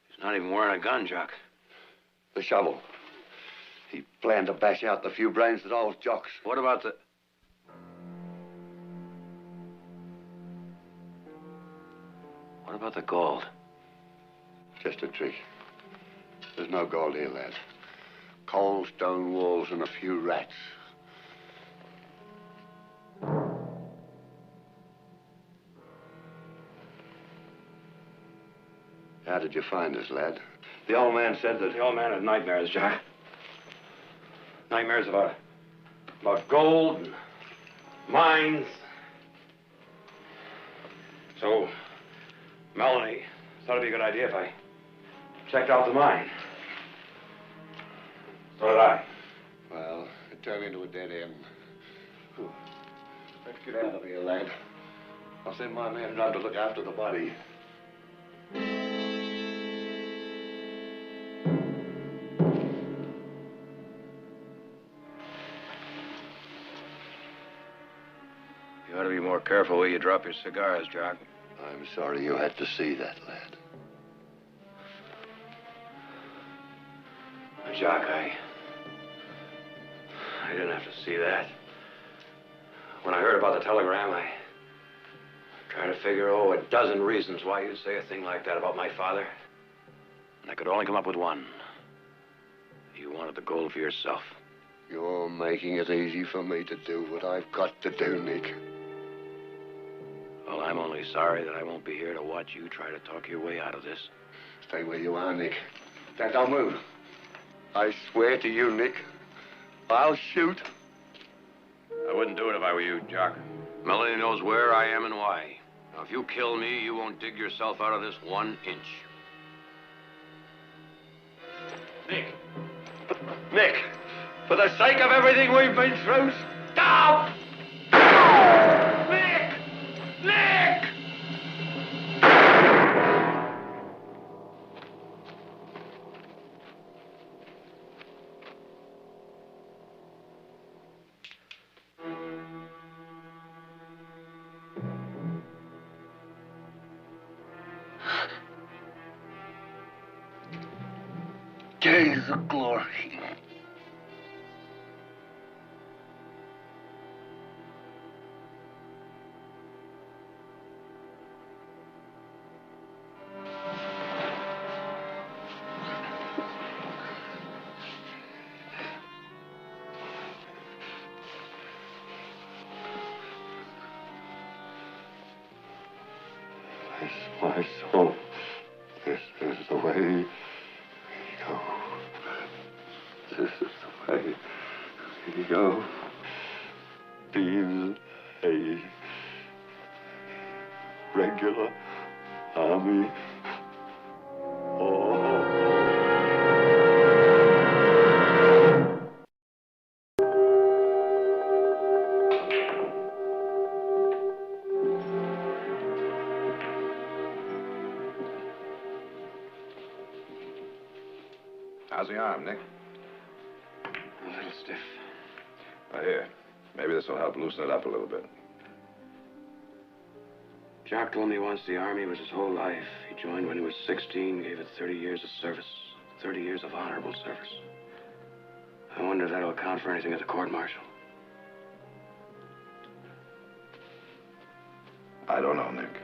[SPEAKER 10] He's not even wearing a gun, Jock.
[SPEAKER 5] The shovel. He planned to bash out the few brains that all Jock's.
[SPEAKER 10] What about the... What about the gold?
[SPEAKER 5] Just a trick. There's no gold here, lad. Coal, stone walls, and a few rats. How did you find us, lad?
[SPEAKER 10] The old man said that the old man had nightmares, Jack. Nightmares about gold and mines. So, Melanie thought it'd be a good idea if I checked out the mine. So did I.
[SPEAKER 5] Well, it turned into a dead end. Whew. Let's get out of here, lad. I'll send my man around to look after the body.
[SPEAKER 2] You ought to be more careful where you drop your cigars, Jock.
[SPEAKER 5] I'm sorry you had to see that, lad.
[SPEAKER 10] Jock, I didn't have to see that. When I heard about the telegram, I Try to figure, a dozen reasons why you'd say a thing like that about my father. And I could only come up with one. You wanted the gold for yourself.
[SPEAKER 5] You're making it easy for me to do what I've got to do, Nick.
[SPEAKER 10] Well, I'm only sorry that I won't be here to watch you try to talk your way out of this.
[SPEAKER 5] Stay where you are, Nick. Don't move. I swear to you, Nick, I'll shoot.
[SPEAKER 10] I wouldn't do it if I were you, Jock. Melanie knows where I am and why. Now, if you kill me, you won't dig yourself out of this 1 inch.
[SPEAKER 5] Nick! Nick! For the sake of everything we've been through, stop! Nick! Nick! Days of glory. My soul, this is the way you go. This is the way you go. Being a regular army.
[SPEAKER 7] How's the arm, Nick?
[SPEAKER 10] A little stiff.
[SPEAKER 7] Oh, here. Maybe this will help loosen it up a little bit.
[SPEAKER 10] Jock told me once the Army was his whole life. He joined when he was 16, gave it 30 years of service. 30 years of honorable service. I wonder if that'll account for anything at the court-martial.
[SPEAKER 7] I don't know, Nick.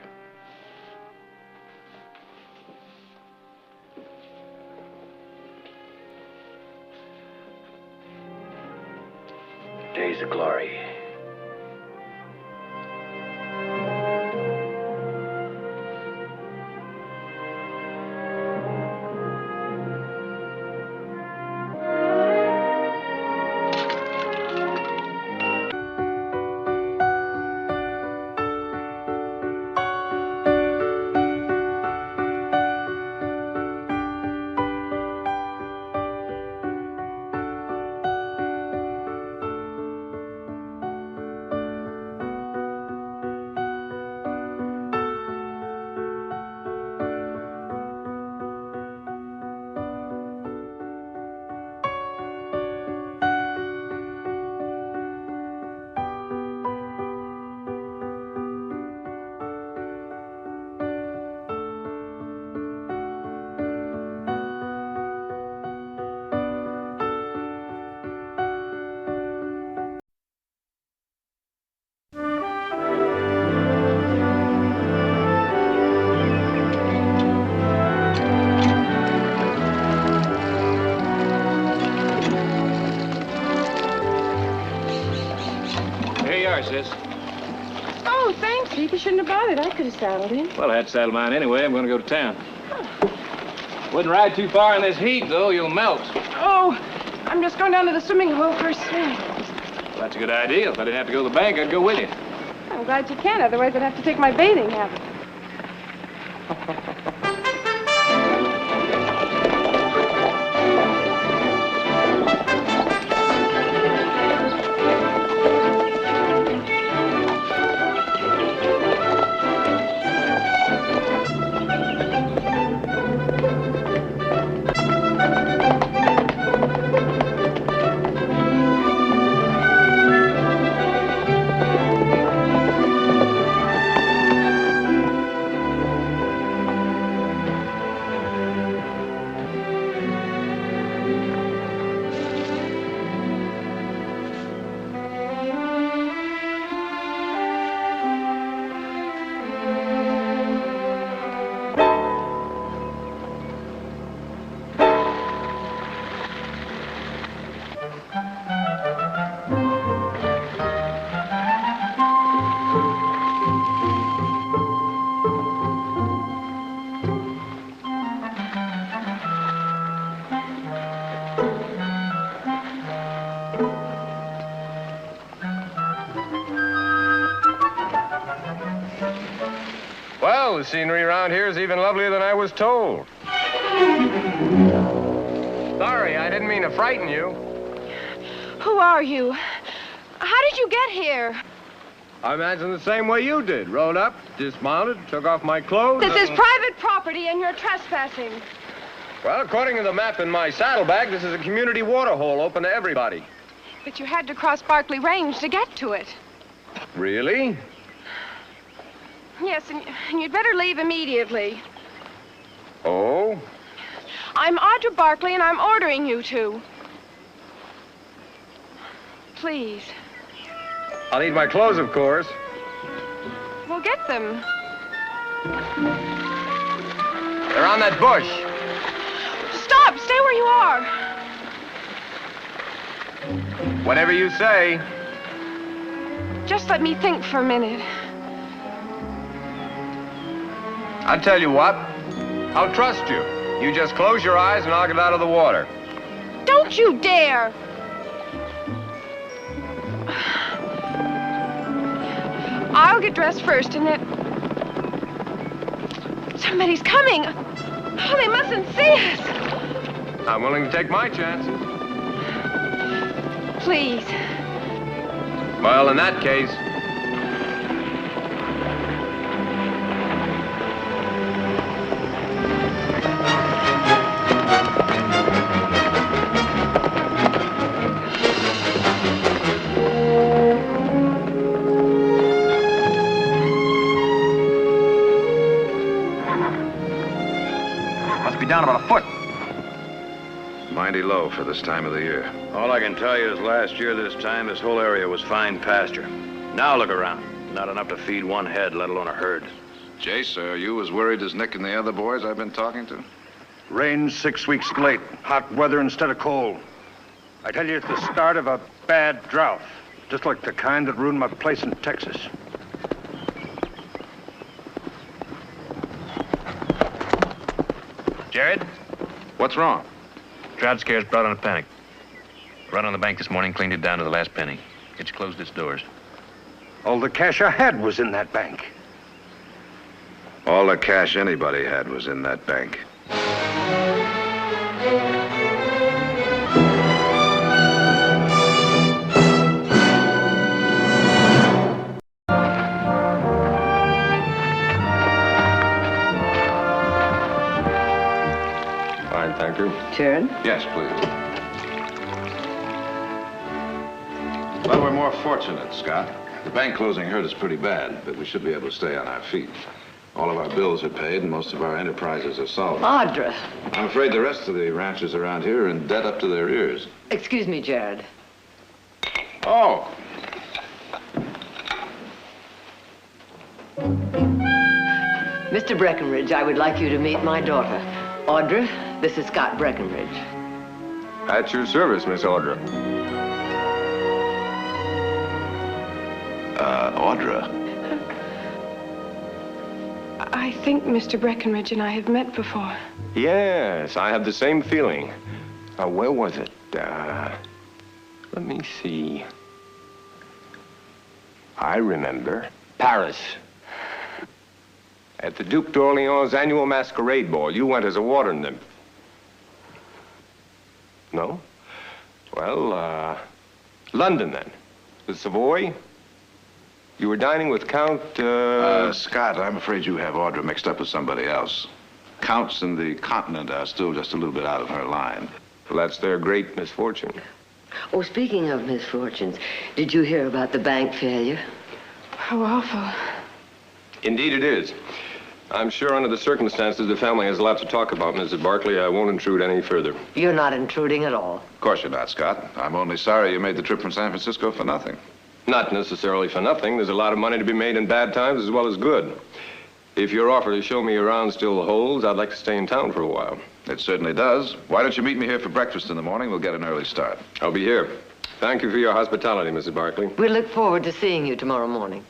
[SPEAKER 10] Days of glory.
[SPEAKER 2] Sis.
[SPEAKER 12] Oh, thanks, Heath. You shouldn't have bothered. I could have saddled in.
[SPEAKER 2] Well, I had to saddle mine anyway. I'm going to go to town. Wouldn't ride too far in this heat, though. You'll melt.
[SPEAKER 12] Oh, I'm just going down to the swimming hole for a swim.
[SPEAKER 2] Well, that's a good idea. If I didn't have to go to the bank, I'd go with you.
[SPEAKER 12] I'm glad you can. Otherwise, I'd have to take my bathing habit.
[SPEAKER 13] Well, the scenery around here is even lovelier than I was told. Sorry, I didn't mean to frighten you.
[SPEAKER 12] Who are you? How did you get here?
[SPEAKER 13] I imagine the same way you did. Rode up, dismounted, took off my clothes.
[SPEAKER 12] This is private property and you're trespassing.
[SPEAKER 13] Well, according to the map in my saddlebag, this is a community water hole open to everybody.
[SPEAKER 12] But you had to cross Barkley Range to get to it.
[SPEAKER 13] Really?
[SPEAKER 12] Yes, and you'd better leave immediately.
[SPEAKER 13] Oh?
[SPEAKER 12] I'm Audra Barkley, and I'm ordering you to. Please.
[SPEAKER 13] I'll need my clothes, of course.
[SPEAKER 12] Well, get them.
[SPEAKER 13] They're on that bush.
[SPEAKER 12] Stop! Stay where you are.
[SPEAKER 13] Whatever you say.
[SPEAKER 12] Just let me think for a minute.
[SPEAKER 13] I'll tell you what. I'll trust you. You just close your eyes and I'll get out of the water.
[SPEAKER 12] Don't you dare! I'll get dressed first and then... Somebody's coming! Oh, they mustn't see us!
[SPEAKER 13] I'm willing to take my chances.
[SPEAKER 12] Please.
[SPEAKER 13] Well, in that case...
[SPEAKER 2] Down about a foot. Mighty low for this time of the year.
[SPEAKER 14] All I can tell you is last year this time, this whole area was fine pasture. Now look around. Not enough to feed one head, let alone a herd.
[SPEAKER 2] Jace, are you as worried as Nick and the other boys I've been talking to?
[SPEAKER 15] Rain 6 weeks late. Hot weather instead of cold. I tell you, it's the start of a bad drought. Just like the kind that ruined my place in Texas.
[SPEAKER 14] Jared?
[SPEAKER 2] What's wrong?
[SPEAKER 14] Drought scare's brought on a panic. Run on the bank this morning, cleaned it down to the last penny. It's closed its doors.
[SPEAKER 15] All the cash I had was in that bank.
[SPEAKER 2] All the cash anybody had was in that bank.
[SPEAKER 13] Fine, thank you.
[SPEAKER 3] Jared?
[SPEAKER 2] Yes, please. Well, we're more fortunate, Scott. The bank closing hurt us pretty bad, but we should be able to stay on our feet. All of our bills are paid, and most of our enterprises are solvent.
[SPEAKER 3] Audra.
[SPEAKER 2] I'm afraid the rest of the ranchers around here are in debt up to their ears.
[SPEAKER 3] Excuse me, Jared.
[SPEAKER 2] Oh.
[SPEAKER 3] Mr. Breckenridge, I would like you to meet my daughter. Audra, this is Scott Breckenridge.
[SPEAKER 13] At your service, Miss Audra.
[SPEAKER 2] Audra.
[SPEAKER 12] I think Mr. Breckenridge and I have met before.
[SPEAKER 13] Yes, I have the same feeling. Where was it? Let me see. I remember. Paris. At the Duc d'Orléans' annual masquerade ball, you went as a water nymph. No? Well, London, then. The Savoy? You were dining with Count,
[SPEAKER 2] Scott, I'm afraid you have Audra mixed up with somebody else. Counts in the continent are still just a little bit out of her line.
[SPEAKER 13] Well, that's their great misfortune.
[SPEAKER 3] Oh, speaking of misfortunes, did you hear about the bank failure?
[SPEAKER 12] How awful.
[SPEAKER 13] Indeed it is. I'm sure under the circumstances, the family has a lot to talk about, Mrs. Barkley. I won't intrude any further.
[SPEAKER 3] You're not intruding at all.
[SPEAKER 2] Of course you're not, Scott. I'm only sorry you made the trip from San Francisco for nothing.
[SPEAKER 13] Not necessarily for nothing. There's a lot of money to be made in bad times as well as good. If your offer to show me around still holds, I'd like to stay in town for a while.
[SPEAKER 2] It certainly does. Why don't you meet me here for breakfast in the morning? We'll get an early start.
[SPEAKER 13] I'll be here. Thank you for your hospitality, Mrs. Barkley.
[SPEAKER 3] We look forward to seeing you tomorrow morning.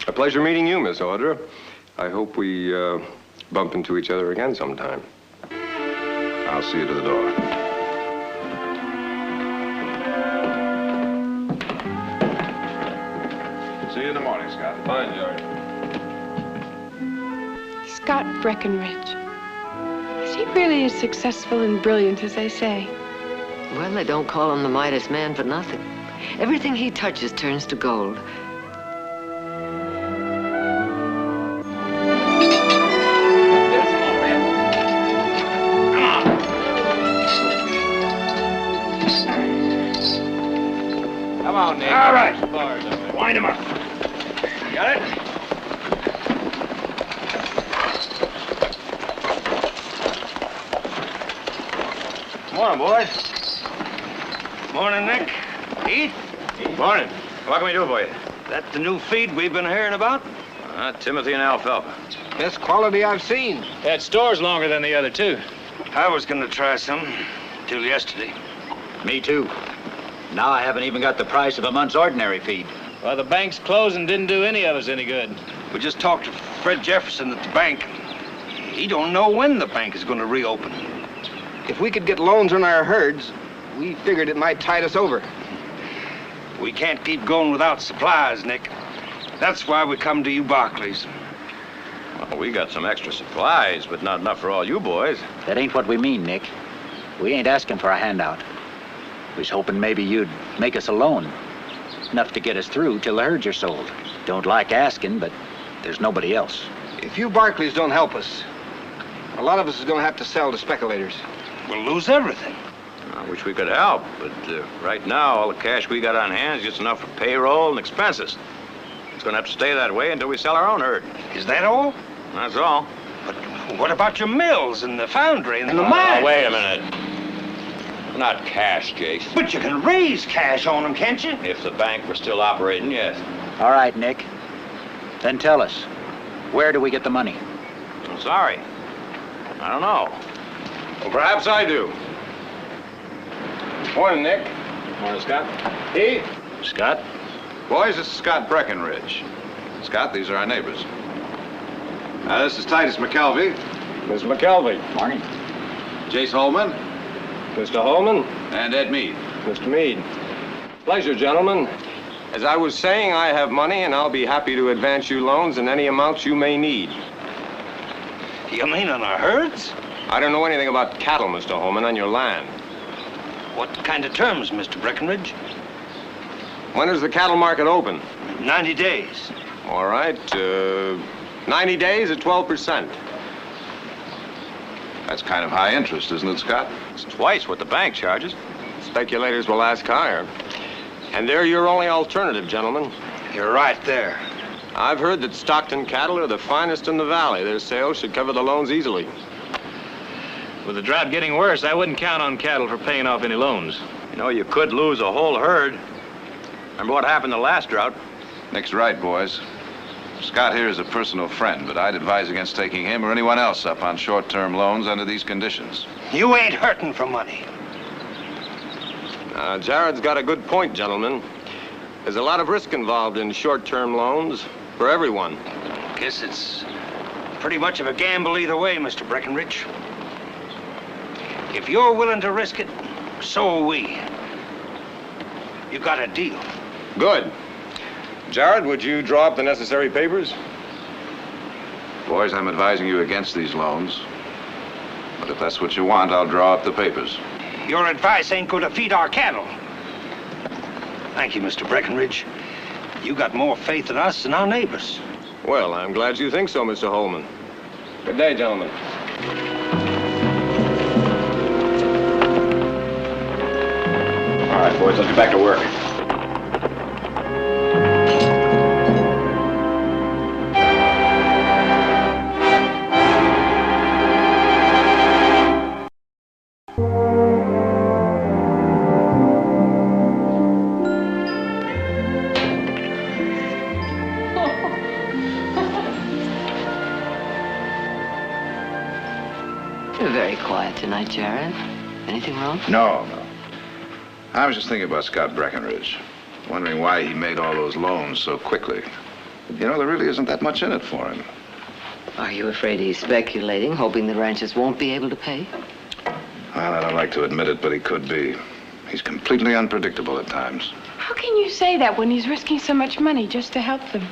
[SPEAKER 13] A pleasure meeting you, Miss Audra. I hope we bump into each other again sometime.
[SPEAKER 2] I'll see you to the door. See you in the morning, Scott.
[SPEAKER 13] Fine, George.
[SPEAKER 12] Scott Breckenridge. Is he really as successful and brilliant as they say?
[SPEAKER 3] Well, they don't call him the Midas man for nothing. Everything he touches turns to gold.
[SPEAKER 14] Come on, Nick.
[SPEAKER 15] All right.
[SPEAKER 14] Wind him up. Got it? Morning, boys.
[SPEAKER 10] Morning, Nick. Heath?
[SPEAKER 14] Morning. What can we do for you?
[SPEAKER 10] That the new feed we've been hearing about?
[SPEAKER 14] Timothy and alfalfa.
[SPEAKER 10] Best quality I've seen.
[SPEAKER 14] That store's longer than the other two.
[SPEAKER 10] I was gonna try some till yesterday.
[SPEAKER 16] Me too. Now I haven't even got the price of a month's ordinary feed.
[SPEAKER 14] Well, the bank's closed and didn't do any of us any good.
[SPEAKER 10] We just talked to Fred Jefferson at the bank. He don't know when the bank is gonna reopen.
[SPEAKER 17] If we could get loans on our herds, we figured it might tide us over.
[SPEAKER 10] We can't keep going without supplies, Nick. That's why we come to you Barkleys.
[SPEAKER 14] Well, we got some extra supplies, but not enough for all you boys.
[SPEAKER 16] That ain't what we mean, Nick. We ain't asking for a handout. We was hoping maybe you'd make us a loan. Enough to get us through till the herds are sold. Don't like asking, but there's nobody else.
[SPEAKER 17] If you Barkleys don't help us, a lot of us is going to have to sell to speculators.
[SPEAKER 10] We'll lose everything.
[SPEAKER 14] I wish we could help, but right now, all the cash we got on hand is just enough for payroll and expenses. It's going to have to stay that way until we sell our own herd.
[SPEAKER 10] Is that all?
[SPEAKER 14] That's all.
[SPEAKER 10] But what about your mills and the foundry and the mine?
[SPEAKER 14] Wait a minute. Not cash, Jace.
[SPEAKER 10] But you can raise cash on them, can't you?
[SPEAKER 14] If the bank were still operating, yes.
[SPEAKER 16] All right, Nick. Then tell us, where do we get the money?
[SPEAKER 14] I'm sorry. I don't know.
[SPEAKER 13] Well, perhaps I do. Morning, Nick. Morning, Scott. Heath.
[SPEAKER 14] Scott?
[SPEAKER 7] Boys, this is Scott Breckenridge. Scott, these are our neighbors. This is Titus McKelvey.
[SPEAKER 13] Mr. McKelvey.
[SPEAKER 16] Morning.
[SPEAKER 7] Jace Holman.
[SPEAKER 13] Mr. Holman.
[SPEAKER 7] And Ed Mead.
[SPEAKER 13] Mr. Mead. Pleasure, gentlemen. As I was saying, I have money, and I'll be happy to advance you loans in any amounts you may need.
[SPEAKER 10] You mean on our herds?
[SPEAKER 13] I don't know anything about cattle, Mr. Holman, on your land.
[SPEAKER 10] What kind of terms, Mr. Breckenridge?
[SPEAKER 13] When is the cattle market open?
[SPEAKER 10] 90 days.
[SPEAKER 13] All right, 90 days at 12%.
[SPEAKER 7] That's kind of high interest, isn't it, Scott?
[SPEAKER 14] It's twice what the bank charges.
[SPEAKER 13] Speculators will ask higher. And they're your only alternative, gentlemen.
[SPEAKER 10] You're right there.
[SPEAKER 13] I've heard that Stockton cattle are the finest in the valley. Their sales should cover the loans easily.
[SPEAKER 14] With the drought getting worse, I wouldn't count on cattle for paying off any loans. You know, you could lose a whole herd. Remember what happened the last drought?
[SPEAKER 7] Nick's right, boys. Scott here is a personal friend, but I'd advise against taking him or anyone else up on short-term loans under these conditions.
[SPEAKER 10] You ain't hurting for money.
[SPEAKER 13] Jared's got a good point, gentlemen. There's a lot of risk involved in short-term loans for everyone.
[SPEAKER 10] Guess it's pretty much of a gamble either way, Mr. Breckenridge. If you're willing to risk it, so are we. You got a deal.
[SPEAKER 13] Good. Jared, would you draw up the necessary papers?
[SPEAKER 7] Boys, I'm advising you against these loans. But if that's what you want, I'll draw up the papers.
[SPEAKER 10] Your advice ain't going to feed our cattle. Thank you, Mr. Breckenridge. You got more faith in us than our neighbors.
[SPEAKER 13] Well, I'm glad you think so, Mr. Holman. Good day, gentlemen.
[SPEAKER 14] All right, boys, let's get back to work.
[SPEAKER 3] You're very quiet tonight, Jared. Anything wrong?
[SPEAKER 7] No. I was just thinking about Scott Breckenridge, wondering why he made all those loans so quickly. You know, there really isn't that much in it for him.
[SPEAKER 3] Are you afraid he's speculating, hoping the ranchers won't be able to pay?
[SPEAKER 7] Well, I don't like to admit it, but he could be. He's completely unpredictable at times.
[SPEAKER 12] How can you say that when he's risking so much money just to help them?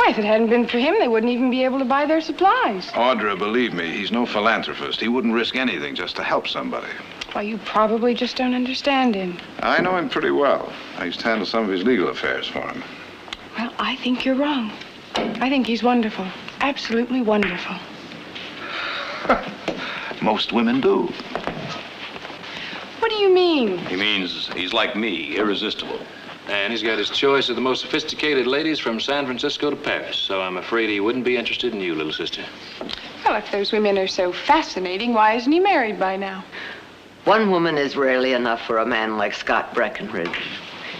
[SPEAKER 12] Why, if it hadn't been for him, they wouldn't even be able to buy their supplies.
[SPEAKER 7] Audra, believe me, he's no philanthropist. He wouldn't risk anything just to help somebody.
[SPEAKER 12] Well, you probably just don't understand him.
[SPEAKER 7] I know him pretty well. I used to handle some of his legal affairs for him.
[SPEAKER 12] Well, I think you're wrong. I think he's wonderful. Absolutely wonderful.
[SPEAKER 7] Most women do.
[SPEAKER 12] What do you mean?
[SPEAKER 14] He means he's like me, irresistible. And he's got his choice of the most sophisticated ladies from San Francisco to Paris. So I'm afraid he wouldn't be interested in you, little sister.
[SPEAKER 12] Well, if those women are so fascinating, why isn't he married by now?
[SPEAKER 3] One woman is rarely enough for a man like Scott Breckenridge.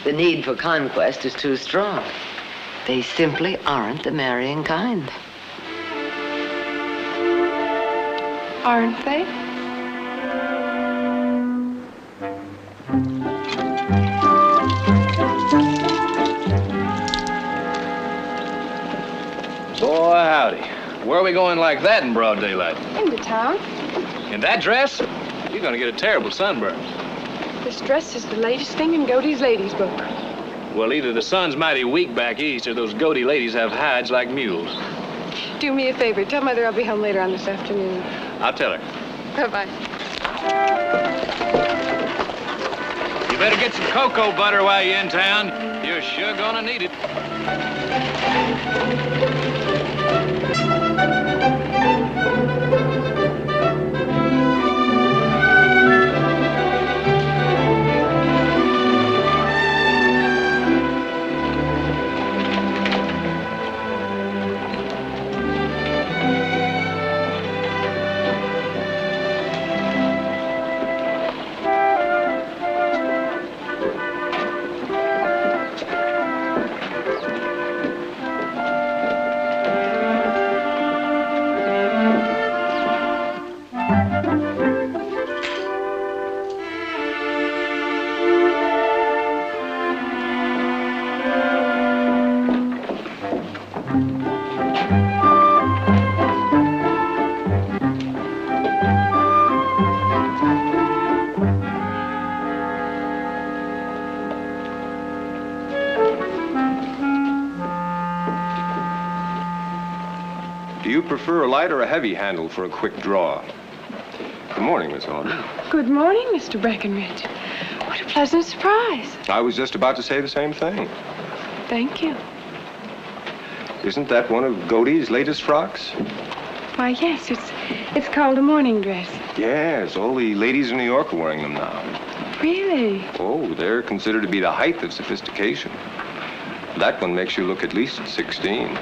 [SPEAKER 3] The need for conquest is too strong. They simply aren't the marrying kind.
[SPEAKER 12] Aren't they?
[SPEAKER 14] Boy, howdy. Where are we going like that in broad daylight?
[SPEAKER 12] Into town.
[SPEAKER 14] In that dress? You're gonna get a terrible sunburn.
[SPEAKER 12] This dress is the latest thing in Godey's ladies' book.
[SPEAKER 14] Well, either the sun's mighty weak back east or those Godey ladies have hides like mules.
[SPEAKER 12] Do me a favor. Tell Mother I'll be home later on this afternoon.
[SPEAKER 14] I'll tell her.
[SPEAKER 12] Bye-bye.
[SPEAKER 14] You better get some cocoa butter while you're in town. You're sure gonna need it.
[SPEAKER 13] Do you prefer a light or a heavy handle for a quick draw? Good morning, Miss Audrey.
[SPEAKER 12] Good morning, Mr. Breckenridge. What a pleasant surprise.
[SPEAKER 13] I was just about to say the same thing.
[SPEAKER 12] Thank you.
[SPEAKER 13] Isn't that one of Godey's latest frocks?
[SPEAKER 12] Why, yes, it's called a morning dress.
[SPEAKER 13] Yes, all the ladies in New York are wearing them now.
[SPEAKER 12] Really?
[SPEAKER 13] Oh, they're considered to be the height of sophistication. That one makes you look at least 16.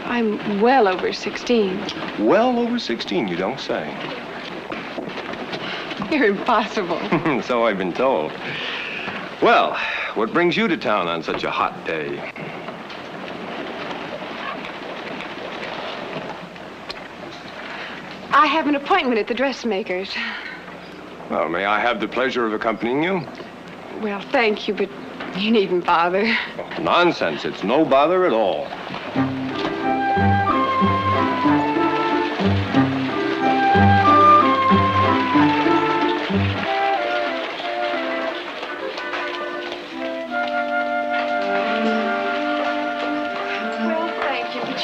[SPEAKER 12] I'm well over 16.
[SPEAKER 13] Well over 16, you don't say.
[SPEAKER 12] You're impossible.
[SPEAKER 13] So I've been told. Well, what brings you to town on such a hot day?
[SPEAKER 12] I have an appointment at the dressmaker's.
[SPEAKER 13] Well, may I have the pleasure of accompanying you?
[SPEAKER 12] Well, thank you, but you needn't bother.
[SPEAKER 13] Oh, nonsense. It's no bother at all.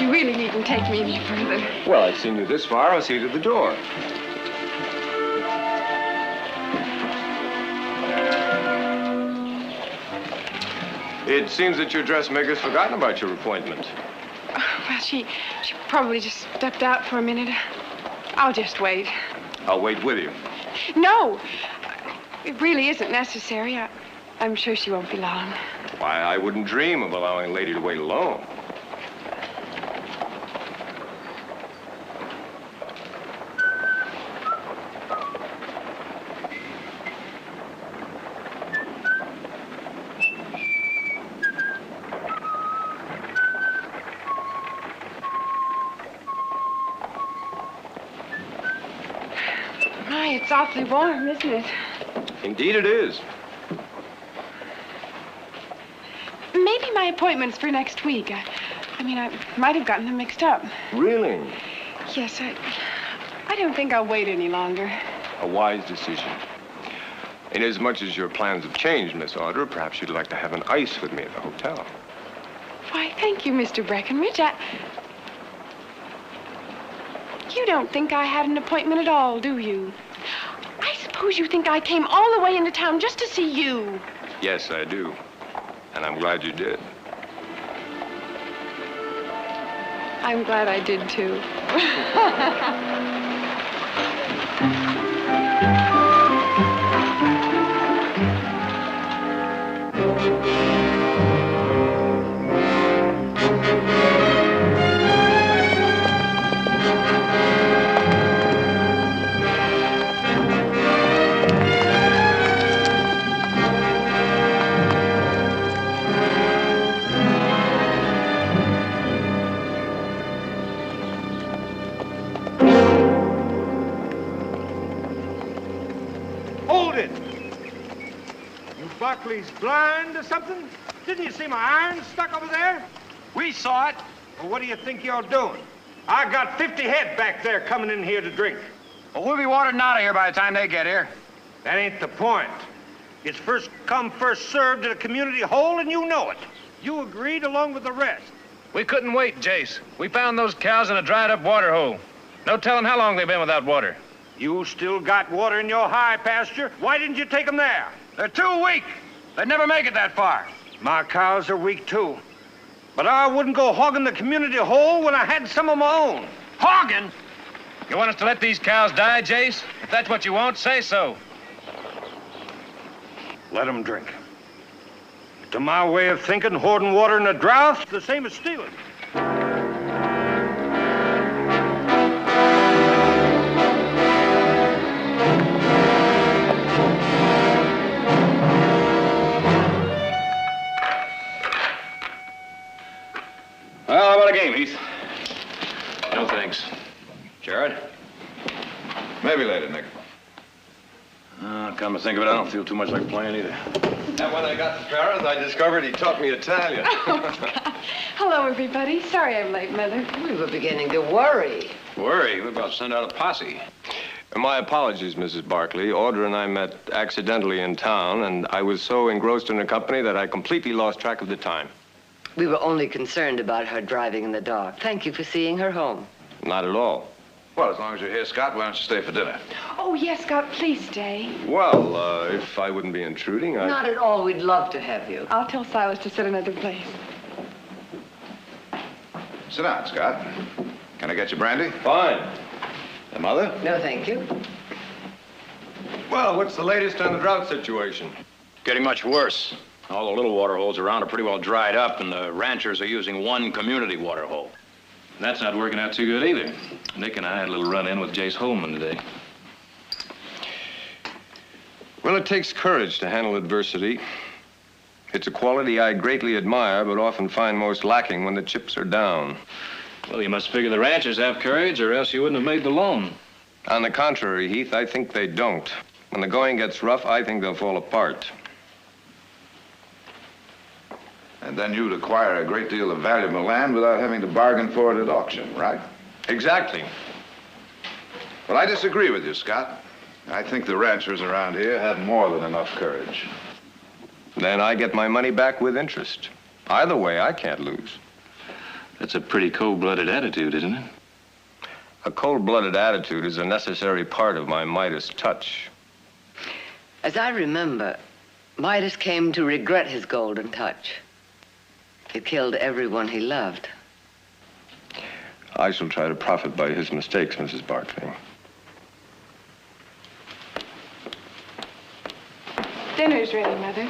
[SPEAKER 12] You really needn't take me any further.
[SPEAKER 13] Well, I've seen you this far. I'll see you to the door. It seems that your dressmaker's forgotten about your appointment.
[SPEAKER 12] Well, she probably just stepped out for a minute. I'll just wait.
[SPEAKER 13] I'll wait with you.
[SPEAKER 12] No, it really isn't necessary. I'm sure she won't be long.
[SPEAKER 13] Why, I wouldn't dream of allowing a lady to wait alone.
[SPEAKER 12] It's awfully warm, isn't it?
[SPEAKER 13] Indeed it is.
[SPEAKER 12] Maybe my appointment's for next week. I mean, I might have gotten them mixed up.
[SPEAKER 13] Really?
[SPEAKER 12] Yes, I don't think I'll wait any longer.
[SPEAKER 13] A wise decision. Inasmuch as your plans have changed, Miss Audra, perhaps you'd like to have an ice with me at the hotel.
[SPEAKER 12] Why, thank you, Mr. Breckenridge. You don't think I had an appointment at all, do you? I suppose you think I came all the way into town just to see you.
[SPEAKER 13] Yes, I do. And I'm glad you did.
[SPEAKER 12] I'm glad I did, too.
[SPEAKER 15] Hold it! You Barkley's blind or something? Didn't you see my iron stuck over there? We saw it. Well, what do you think you're doing? I got 50 head back there coming in here to drink.
[SPEAKER 17] Well, we'll be watered out of here by the time they get here.
[SPEAKER 15] That ain't the point. It's first come, first served at a community hole, and you know it. You agreed along with the rest.
[SPEAKER 14] We couldn't wait, Jace. We found those cows in a dried-up water hole. No telling how long they've been without water.
[SPEAKER 15] You still got water in your high pasture. Why didn't you take them there?
[SPEAKER 17] They're too weak. They'd never make it that far.
[SPEAKER 15] My cows are weak, too. But I wouldn't go hogging the community hole when I had some of my own.
[SPEAKER 17] Hogging?
[SPEAKER 14] You want us to let these cows die, Jace? If that's what you want, say so.
[SPEAKER 15] Let them drink. To my way of thinking, hoarding water in a drought is the same as stealing.
[SPEAKER 14] Well, how about a game, Heath? No thanks. Jared?
[SPEAKER 2] Maybe later, Nick.
[SPEAKER 14] Come to think of it, I don't feel too much like playing either.
[SPEAKER 13] And when I got to Paris, I discovered he taught me Italian.
[SPEAKER 12] Hello, everybody. Sorry I'm late, Mother.
[SPEAKER 3] We were beginning to worry.
[SPEAKER 14] Worry? We're about to send out a posse.
[SPEAKER 13] My apologies, Mrs. Barkley. Audra and I met accidentally in town, and I was so engrossed in the company that I completely lost track of the time.
[SPEAKER 3] We were only concerned about her driving in the dark. Thank you for seeing her home.
[SPEAKER 13] Not at all.
[SPEAKER 2] Well, as long as you're here, Scott, why don't you stay for dinner?
[SPEAKER 12] Oh, yes, Scott, please stay.
[SPEAKER 13] Well, if I wouldn't be intruding, I...
[SPEAKER 3] Not at all. We'd love to have you.
[SPEAKER 12] I'll tell Silas to sit another place.
[SPEAKER 2] Sit down, Scott. Can I get you brandy?
[SPEAKER 13] Fine.
[SPEAKER 2] The mother?
[SPEAKER 3] No, thank you.
[SPEAKER 13] Well, what's the latest on the drought situation?
[SPEAKER 14] Getting much worse. All the little water holes around are pretty well dried up, and the ranchers are using one community water hole. That's not working out too good either. Nick and I had a little run-in with Jace Holman today.
[SPEAKER 13] Well, it takes courage to handle adversity. It's a quality I greatly admire, but often find most lacking when the chips are down.
[SPEAKER 14] Well, you must figure the ranchers have courage, or else you wouldn't have made the loan.
[SPEAKER 13] On the contrary, Heath, I think they don't. When the going gets rough, I think they'll fall apart.
[SPEAKER 2] And then you'd acquire a great deal of valuable land without having to bargain for it at auction, right?
[SPEAKER 13] Exactly.
[SPEAKER 2] Well, I disagree with you, Scott. I think the ranchers around here have more than enough courage.
[SPEAKER 13] Then I get my money back with interest. Either way, I can't lose.
[SPEAKER 14] That's a pretty cold-blooded attitude, isn't it?
[SPEAKER 13] A cold-blooded attitude is a necessary part of my Midas touch.
[SPEAKER 3] As I remember, Midas came to regret his golden touch. It killed everyone he loved.
[SPEAKER 13] I shall try to profit by his mistakes, Mrs. Barkley.
[SPEAKER 12] Dinner's ready, Mother.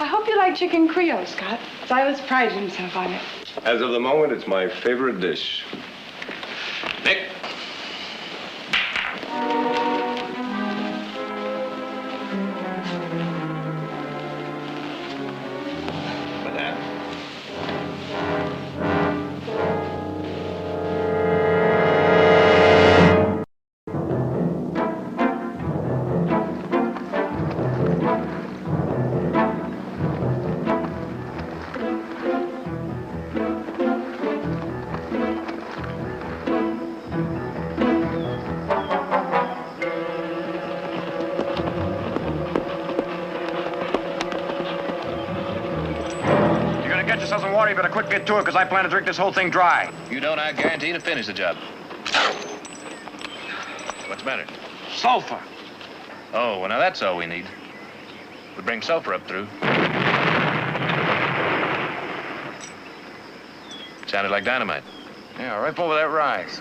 [SPEAKER 12] I hope you like chicken Creole, Scott. Silas prided himself on it.
[SPEAKER 13] As of the moment, it's my favorite dish.
[SPEAKER 14] Nick? gonna get yourself some water, you better quick get to it, because I plan to drink this whole thing dry. You don't, I guarantee to finish the job. What's the matter?
[SPEAKER 15] Sulfur.
[SPEAKER 14] Oh, well, now that's all we need. We bring sulfur up through. Sounded like dynamite. Yeah, right over that rise.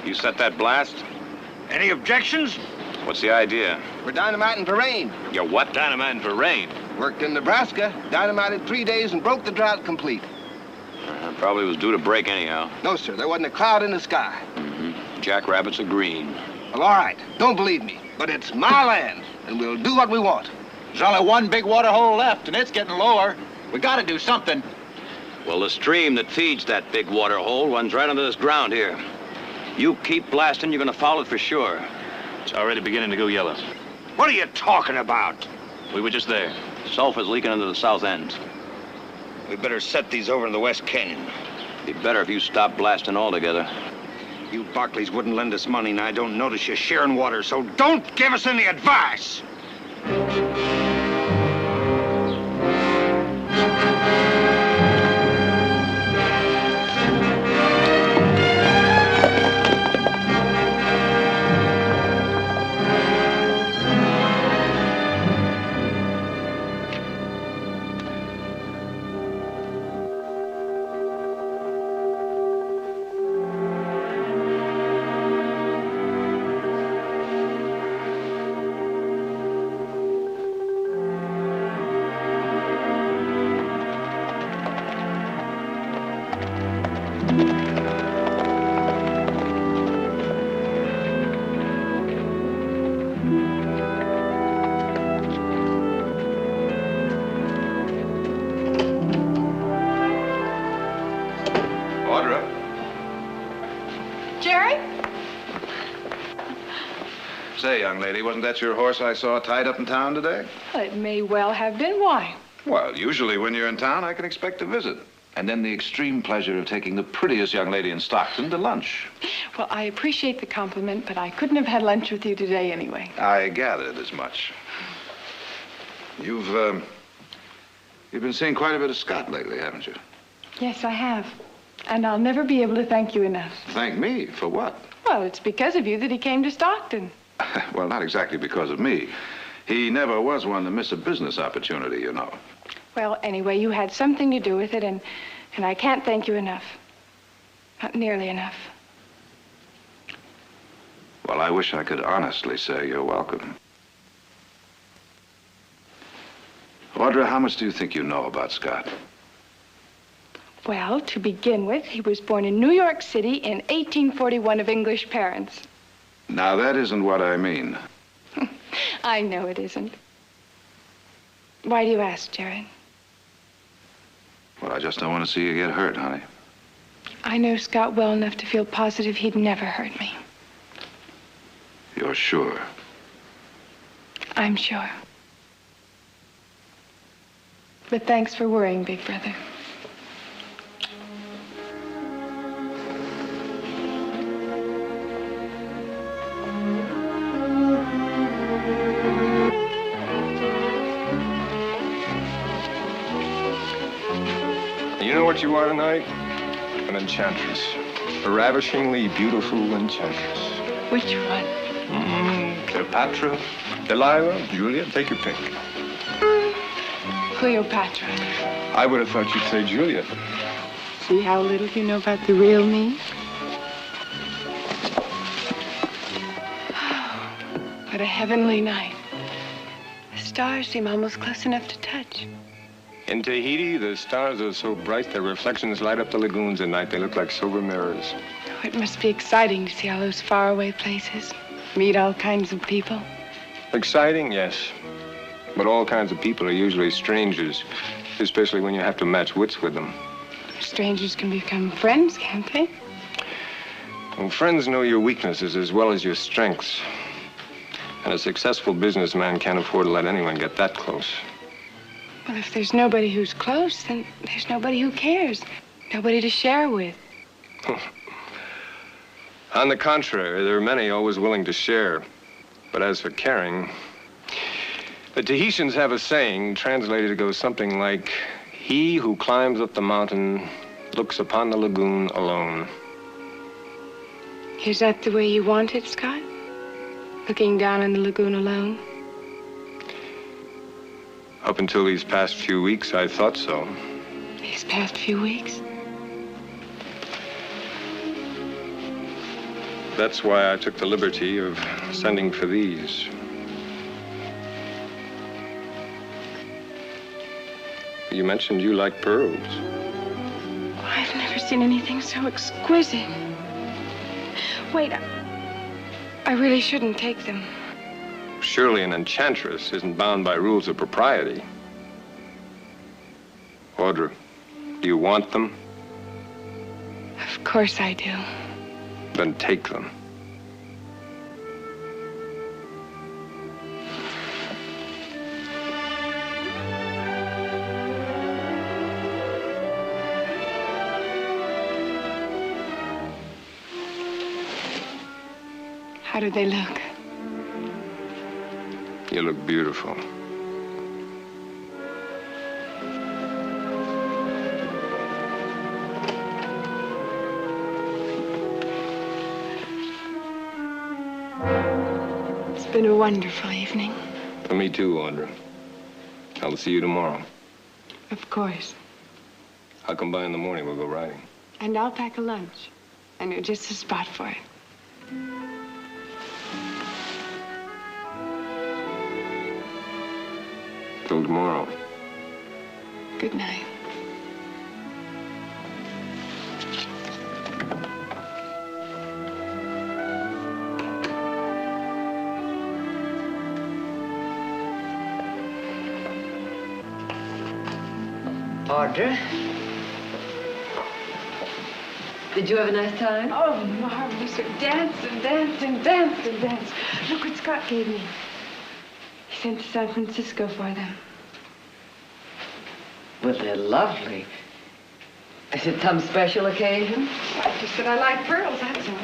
[SPEAKER 2] You set that blast?
[SPEAKER 15] Any objections?
[SPEAKER 2] What's the idea?
[SPEAKER 17] We're dynamiting for rain.
[SPEAKER 2] You're what? Dynamiting for rain?
[SPEAKER 17] Worked in Nebraska, dynamited 3 days and broke the drought complete.
[SPEAKER 2] Probably was due to break anyhow.
[SPEAKER 17] No, sir, there wasn't a cloud in the sky.
[SPEAKER 2] Jackrabbits are green.
[SPEAKER 17] Well, all right, don't believe me, but it's my land, and we'll do what we want.
[SPEAKER 16] There's only one big water hole left, and it's getting lower. We gotta do something.
[SPEAKER 2] Well, the stream that feeds that big water hole runs right under this ground here. You keep blasting, you're gonna follow it for sure.
[SPEAKER 14] It's already beginning to go yellow.
[SPEAKER 15] What are you talking about?
[SPEAKER 14] We were just there.
[SPEAKER 2] Sulfur's leaking into the south end.
[SPEAKER 15] We better set these over in the West Canyon.
[SPEAKER 2] Be better if you stop blasting altogether.
[SPEAKER 15] You Barkleys wouldn't lend us money, and I don't notice you sharing water, so don't give us any advice.
[SPEAKER 7] Say, young lady, wasn't that your horse I saw tied up in town today?
[SPEAKER 12] Well, it may well have been. Why?
[SPEAKER 7] Well, usually when you're in town, I can expect a visit. And then the extreme pleasure of taking the prettiest young lady in Stockton to lunch.
[SPEAKER 12] Well, I appreciate the compliment, but I couldn't have had lunch with you today anyway.
[SPEAKER 7] I gathered as much. You've been seeing quite a bit of Scott lately, haven't you?
[SPEAKER 12] Yes, I have. And I'll never be able to thank you enough.
[SPEAKER 7] Thank me? For what?
[SPEAKER 12] Well, it's because of you that he came to Stockton.
[SPEAKER 7] Well, not exactly because of me. He never was one to miss a business opportunity, you know.
[SPEAKER 12] Well, anyway, you had something to do with it, and I can't thank you enough. Not nearly enough.
[SPEAKER 7] Well, I wish I could honestly say you're welcome. Audra, how much do you think you know about Scott?
[SPEAKER 12] Well, to begin with, he was born in New York City in 1841 of English parents.
[SPEAKER 7] Now, that isn't what I mean.
[SPEAKER 12] I know it isn't. Why do you ask, Jared?
[SPEAKER 7] Well, I just don't want to see you get hurt, honey.
[SPEAKER 12] I know Scott well enough to feel positive he'd never hurt me.
[SPEAKER 7] You're sure?
[SPEAKER 12] I'm sure. But thanks for worrying, Big Brother.
[SPEAKER 13] You know what you are tonight? An enchantress. A ravishingly beautiful enchantress.
[SPEAKER 12] Which one?
[SPEAKER 13] Cleopatra, Delilah, Julia, take your pick.
[SPEAKER 12] Cleopatra.
[SPEAKER 13] I would have thought you'd say Julia.
[SPEAKER 12] See how little you know about the real me? What a heavenly night. The stars seem almost close enough to touch.
[SPEAKER 13] In Tahiti, the stars are so bright their reflections light up the lagoons at night. They look like silver mirrors.
[SPEAKER 12] Oh, it must be exciting to see all those faraway places. Meet all kinds of people.
[SPEAKER 13] Exciting, yes. But all kinds of people are usually strangers, especially when you have to match wits with them.
[SPEAKER 12] Strangers can become friends, can't they?
[SPEAKER 13] Well, friends know your weaknesses as well as your strengths. And a successful businessman can't afford to let anyone get that close.
[SPEAKER 12] Well, if there's nobody who's close, then there's nobody who cares. Nobody to share with.
[SPEAKER 13] On the contrary, there are many always willing to share. But as for caring, the Tahitians have a saying translated to go something like, "He who climbs up the mountain looks upon the lagoon alone."
[SPEAKER 12] Is that the way you want it, Scott? Looking down in the lagoon alone?
[SPEAKER 13] Up until these past few weeks, I thought so.
[SPEAKER 12] These past few weeks?
[SPEAKER 13] That's why I took the liberty of sending for these. You mentioned you like pearls.
[SPEAKER 12] I've never seen anything so exquisite. Wait, I really shouldn't take them.
[SPEAKER 13] Surely an enchantress isn't bound by rules of propriety. Audra, do you want them?
[SPEAKER 12] Of course I do.
[SPEAKER 13] Then take them.
[SPEAKER 12] How do they look?
[SPEAKER 13] You look beautiful.
[SPEAKER 12] It's been a wonderful evening.
[SPEAKER 13] For me too, Audra. I'll see you tomorrow.
[SPEAKER 12] Of course.
[SPEAKER 13] I'll come by in the morning. We'll go riding.
[SPEAKER 12] And I'll pack a lunch. I know just the spot for it.
[SPEAKER 13] Till tomorrow.
[SPEAKER 12] Good night.
[SPEAKER 3] Audra? Did you have a nice time?
[SPEAKER 12] Oh, marvelous. Dance and dance and dance and dance. Look what Scott gave me. He sent to San Francisco for them.
[SPEAKER 3] Well, they're lovely. Is it some special occasion?
[SPEAKER 12] I just said I like pearls, that's all.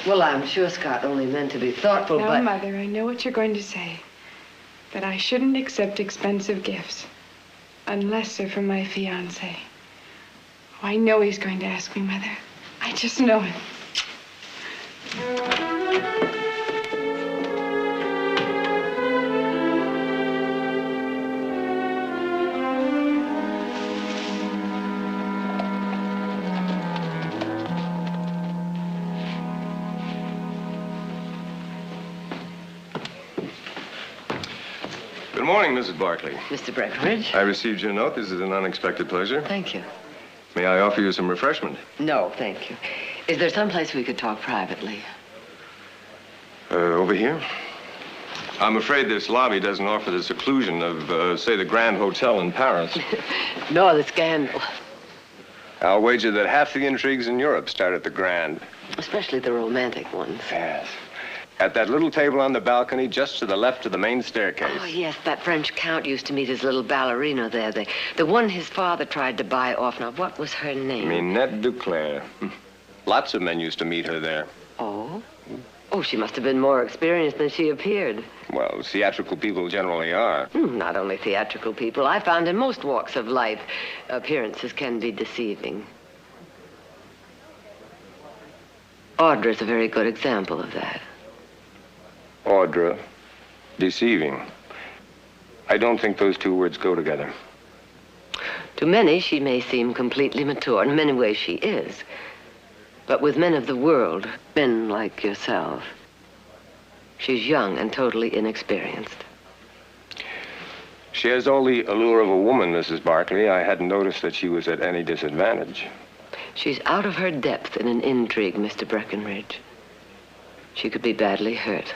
[SPEAKER 3] Well, I'm sure Scott only meant to be thoughtful,
[SPEAKER 12] Now,
[SPEAKER 3] but...
[SPEAKER 12] Mother, I know what you're going to say. That I shouldn't accept expensive gifts. Unless they're from my fiancé. Oh, I know he's going to ask me, Mother. I just know it.
[SPEAKER 13] Good morning, Mrs. Barkley.
[SPEAKER 3] Mr. Breckenridge?
[SPEAKER 13] I received your note. This is an unexpected pleasure.
[SPEAKER 3] Thank you.
[SPEAKER 13] May I offer you some refreshment?
[SPEAKER 3] No, thank you. Is there some place we could talk privately?
[SPEAKER 13] Over here? I'm afraid this lobby doesn't offer the seclusion of, say, the Grand Hotel in Paris.
[SPEAKER 3] Nor the scandal.
[SPEAKER 13] I'll wager that half the intrigues in Europe start at the Grand.
[SPEAKER 3] Especially the romantic ones.
[SPEAKER 13] Yes. At that little table on the balcony just to the left of the main staircase.
[SPEAKER 3] Oh, yes, that French count used to meet his little ballerina there. The one his father tried to buy off. Now, what was her name?
[SPEAKER 13] Minette Duclair. Lots of men used to meet her there.
[SPEAKER 3] Oh? Oh, she must have been more experienced than she appeared.
[SPEAKER 13] Well, theatrical people generally are.
[SPEAKER 3] Not only theatrical people. I found in most walks of life, appearances can be deceiving. Audra's a very good example of that.
[SPEAKER 13] Audra, deceiving. I don't think those two words go together.
[SPEAKER 3] To many, she may seem completely mature. In many ways, she is. But with men of the world, men like yourself, she's young and totally inexperienced.
[SPEAKER 13] She has all the allure of a woman, Mrs. Barkley. I hadn't noticed that she was at any disadvantage.
[SPEAKER 3] She's out of her depth in an intrigue, Mr. Breckenridge. She could be badly hurt.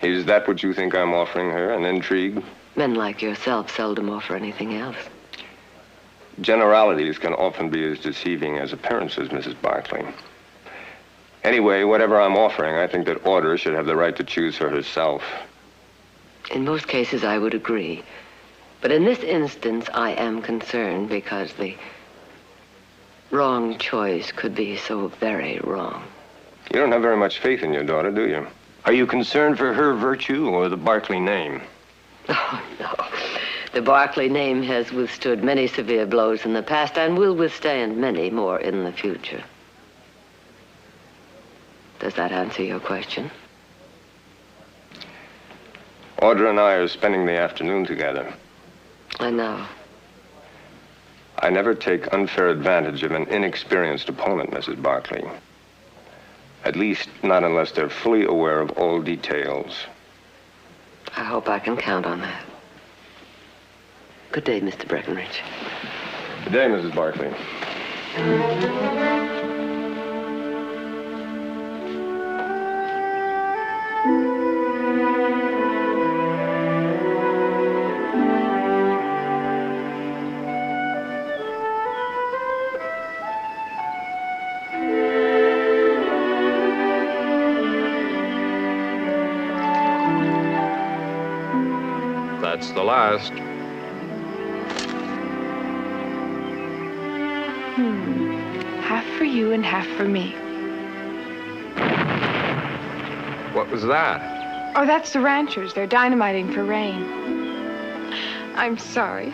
[SPEAKER 13] Is that what you think I'm offering her, an intrigue?
[SPEAKER 3] Men like yourself seldom offer anything else.
[SPEAKER 13] Generalities can often be as deceiving as appearances, Mrs. Barkley. Anyway, whatever I'm offering, I think that Audra should have the right to choose for herself.
[SPEAKER 3] In most cases, I would agree. But in this instance, I am concerned because the wrong choice could be so very wrong.
[SPEAKER 13] You don't have very much faith in your daughter, do you? Are you concerned for her virtue or the Barkley name?
[SPEAKER 3] Oh, no. The Barkley name has withstood many severe blows in the past and will withstand many more in the future. Does that answer your question?
[SPEAKER 13] Audra and I are spending the afternoon together.
[SPEAKER 3] I know.
[SPEAKER 13] I never take unfair advantage of an inexperienced opponent, Mrs. Barkley. At least, not unless they're fully aware of all details.
[SPEAKER 3] I hope I can count on that. Good day, Mr. Breckenridge.
[SPEAKER 13] Good day, Mrs. Barkley.
[SPEAKER 11] That's the last.
[SPEAKER 12] Half for you and half for me.
[SPEAKER 11] What was that?
[SPEAKER 12] Oh, that's the ranchers. They're dynamiting for rain. I'm sorry.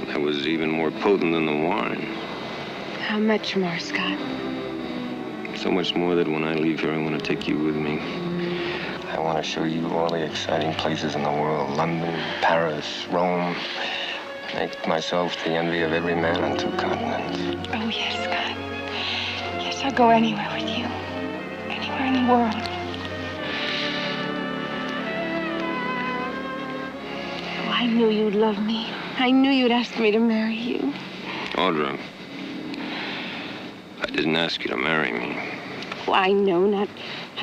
[SPEAKER 13] That was even more potent than the wine.
[SPEAKER 12] How much more, Scott?
[SPEAKER 13] So much more that when I leave here, I want to take you with me. I want to show you all the exciting places in the world. London, Paris, Rome. Make myself the envy of every man on 2 continents.
[SPEAKER 12] Oh, yes, Scott. Yes, I'll go anywhere with you. Anywhere in the world. Oh, I knew you'd love me. I knew you'd ask me to marry you.
[SPEAKER 13] Audra, I didn't ask you to marry me.
[SPEAKER 12] Oh, I know, not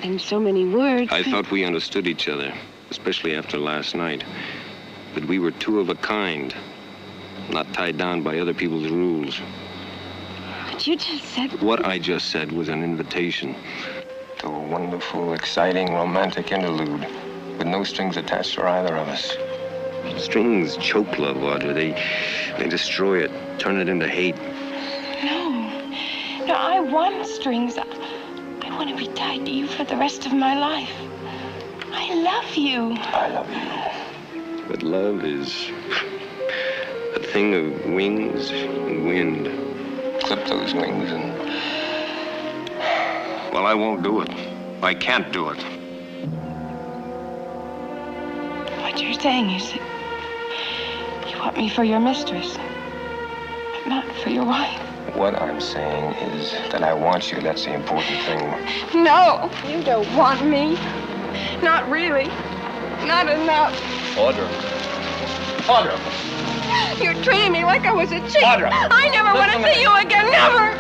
[SPEAKER 12] in so many words.
[SPEAKER 13] I thought we understood each other, especially after last night. That we were 2 of a kind, not tied down by other people's rules.
[SPEAKER 12] But you just said...
[SPEAKER 13] What I just said was an invitation to a wonderful, exciting, romantic interlude with no strings attached for either of us. Strings choke love, Audra. They destroy it, turn it into hate.
[SPEAKER 12] No, I want strings. I want to be tied to you for the rest of my life. I love you.
[SPEAKER 13] I love you. But love is a thing of wings and wind. Clip those wings and... Well, I won't do it. I can't do it.
[SPEAKER 12] What you're saying is that you want me for your mistress, but not for your wife.
[SPEAKER 13] What I'm saying is that I want you. That's the important thing.
[SPEAKER 12] No, you don't want me. Not really. Not enough.
[SPEAKER 13] Audra. Audra.
[SPEAKER 12] You're treating me like I was a cheat.
[SPEAKER 13] Audra.
[SPEAKER 12] I never want to see you again. Never.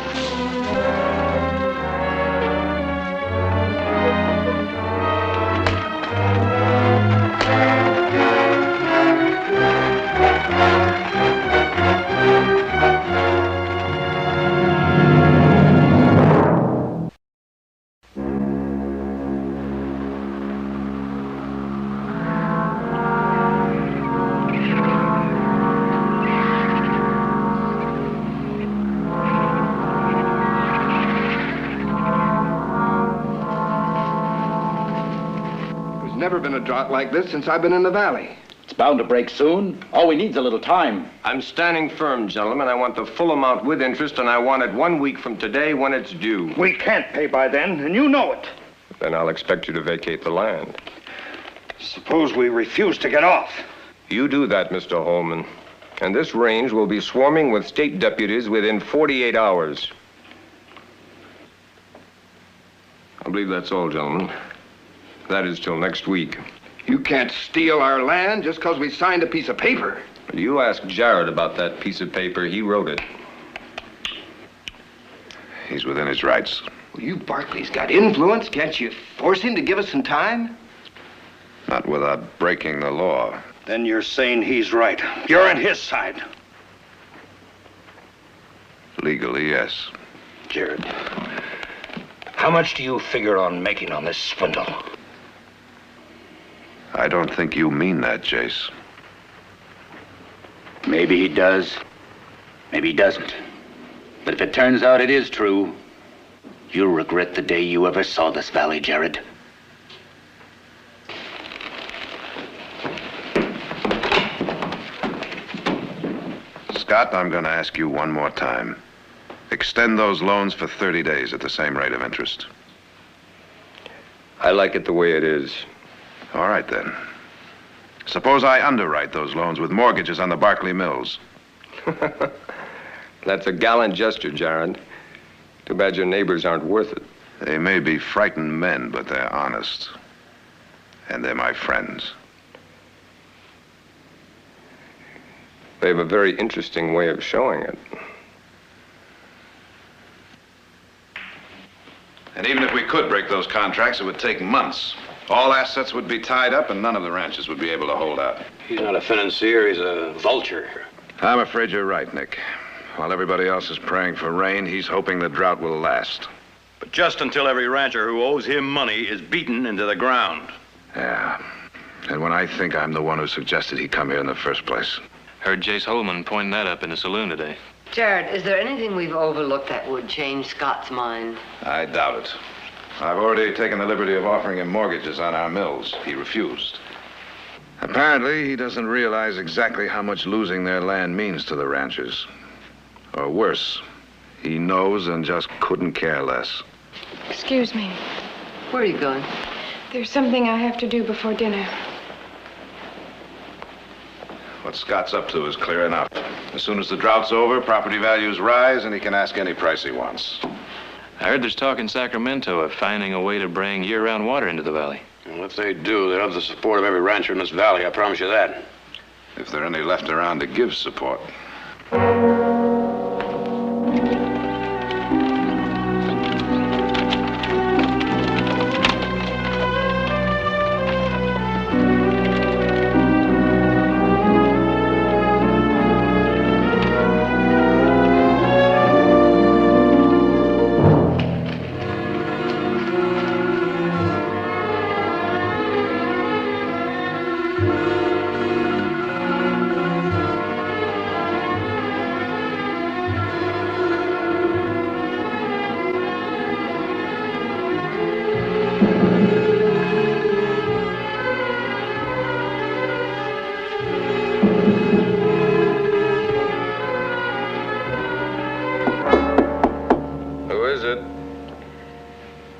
[SPEAKER 17] Never been a drought like this since I've been in the valley.
[SPEAKER 16] It's bound to break soon. All we need's a little time.
[SPEAKER 13] I'm standing firm, gentlemen. I want the full amount with interest, and I want it 1 week from today when it's due.
[SPEAKER 17] We can't pay by then, and you know it.
[SPEAKER 13] Then I'll expect you to vacate the land.
[SPEAKER 17] Suppose we refuse to get off.
[SPEAKER 13] You do that, Mr. Holman. And this range will be swarming with state deputies within 48 hours. I believe that's all, gentlemen. That is till next week.
[SPEAKER 17] You can't steal our land just because we signed a piece of paper.
[SPEAKER 13] You ask Jared about that piece of paper. He wrote it.
[SPEAKER 7] He's within his rights.
[SPEAKER 17] Well, you Barkley's got influence. Can't you force him to give us some time?
[SPEAKER 7] Not without breaking the law.
[SPEAKER 10] Then you're saying he's right. You're on his side.
[SPEAKER 7] Legally, yes.
[SPEAKER 10] Jared, how much do you figure on making on this swindle?
[SPEAKER 7] I don't think you mean that, Jace.
[SPEAKER 9] Maybe he does. Maybe he doesn't. But if it turns out it is true, you'll regret the day you ever saw this valley, Jared.
[SPEAKER 7] Scott, I'm going to ask you one more time. Extend those loans for 30 days at the same rate of interest.
[SPEAKER 13] I like it the way it is.
[SPEAKER 7] All right, then. Suppose I underwrite those loans with mortgages on the Barkley mills.
[SPEAKER 13] That's a gallant gesture, Jared. Too bad your neighbors aren't worth it.
[SPEAKER 7] They may be frightened men, but they're honest. And they're my friends.
[SPEAKER 13] They have a very interesting way of showing it.
[SPEAKER 7] And even if we could break those contracts, it would take months. All assets would be tied up, and none of the ranches would be able to hold out.
[SPEAKER 10] He's not a financier, he's a vulture.
[SPEAKER 7] I'm afraid you're right, Nick. While everybody else is praying for rain, he's hoping the drought will last.
[SPEAKER 14] But just until every rancher who owes him money is beaten into the ground.
[SPEAKER 7] Yeah. And when I think I'm the one who suggested he come here in the first place.
[SPEAKER 8] Heard Jace Holman pointing that up in the saloon today.
[SPEAKER 3] Jared, is there anything we've overlooked that would change Scott's mind?
[SPEAKER 7] I doubt it. I've already taken the liberty of offering him mortgages on our mills. He refused. Apparently, he doesn't realize exactly how much losing their land means to the ranchers. Or worse, he knows and just couldn't care less.
[SPEAKER 12] Excuse me.
[SPEAKER 3] Where are you going?
[SPEAKER 12] There's something I have to do before dinner.
[SPEAKER 7] What Scott's up to is clear enough. As soon as the drought's over, property values rise, and he can ask any price he wants.
[SPEAKER 8] I heard there's talk in Sacramento of finding a way to bring year-round water into the valley.
[SPEAKER 10] Well, if they do, they'll have the support of every rancher in this valley, I promise you that.
[SPEAKER 7] If there are any left around to give support.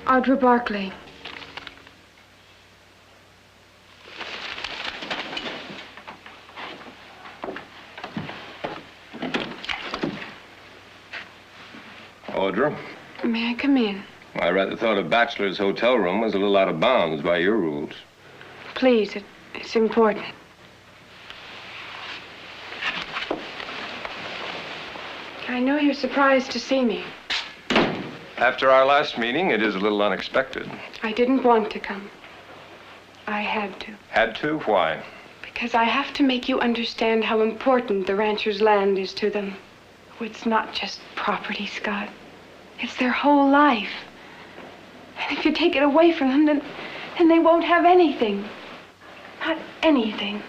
[SPEAKER 12] Audra Barkley.
[SPEAKER 13] Audra?
[SPEAKER 12] May I come in?
[SPEAKER 13] I rather thought a bachelor's hotel room was a little out of bounds by your rules.
[SPEAKER 12] Please, it's important. I know you're surprised to see me.
[SPEAKER 13] After our last meeting, it is a little unexpected.
[SPEAKER 12] I didn't want to come. I had to.
[SPEAKER 13] Had to? Why?
[SPEAKER 12] Because I have to make you understand how important the rancher's land is to them. It's not just property, Scott. It's their whole life. And if you take it away from them, then they won't have anything. Not anything.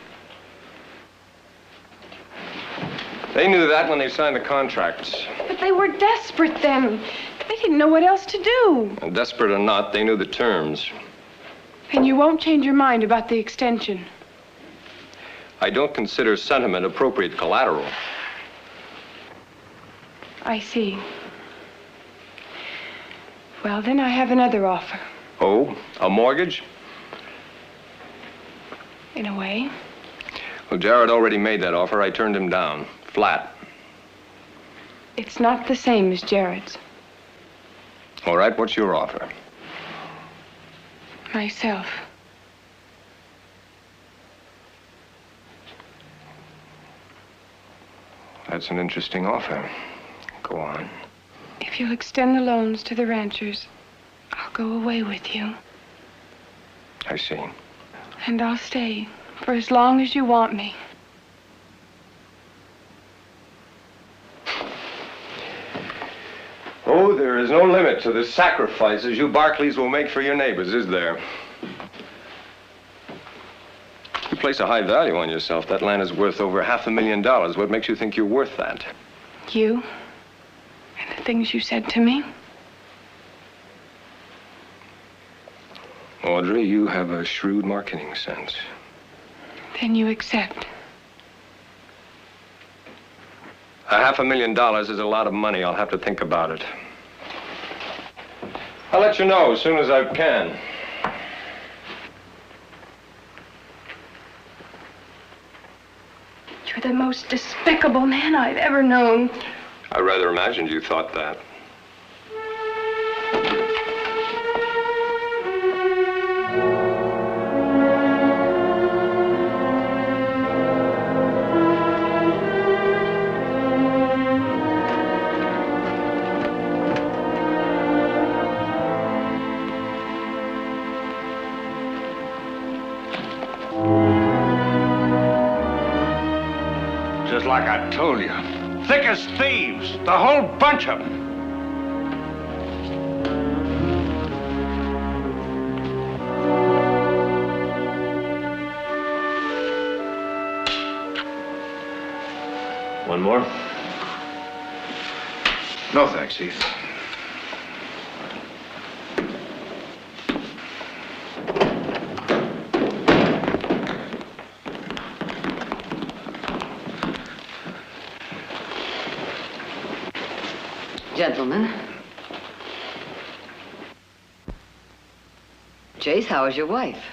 [SPEAKER 13] They knew that when they signed the contracts.
[SPEAKER 12] But they were desperate then. They didn't know what else to do.
[SPEAKER 13] And desperate or not, they knew the terms.
[SPEAKER 12] And you won't change your mind about the extension.
[SPEAKER 13] I don't consider sentiment appropriate collateral.
[SPEAKER 12] I see. Well, then I have another offer.
[SPEAKER 13] Oh, a mortgage?
[SPEAKER 12] In a way.
[SPEAKER 13] Well, Jared already made that offer. I turned him down. Flat.
[SPEAKER 12] It's not the same as Jared's.
[SPEAKER 13] All right, what's your offer?
[SPEAKER 12] Myself.
[SPEAKER 13] That's an interesting offer. Go on.
[SPEAKER 12] If you'll extend the loans to the ranchers, I'll go away with you.
[SPEAKER 13] I see.
[SPEAKER 12] And I'll stay for as long as you want me.
[SPEAKER 13] Oh, there is no limit to the sacrifices you Barkleys will make for your neighbors, is there? You place a high value on yourself. That land is worth over $500,000. What makes you think you're worth that?
[SPEAKER 12] You and the things you said to me.
[SPEAKER 13] Audrey, you have a shrewd marketing sense.
[SPEAKER 12] Then you accept.
[SPEAKER 13] $500,000 is a lot of money. I'll have to think about it. I'll let you know as soon as I can.
[SPEAKER 12] You're the most despicable man I've ever known.
[SPEAKER 13] I rather imagined you thought that.
[SPEAKER 15] Just like I told you. Thick as thieves. The whole bunch of them.
[SPEAKER 2] One more?
[SPEAKER 7] No, thanks, Heath.
[SPEAKER 3] Gentlemen. Jace, how is your wife?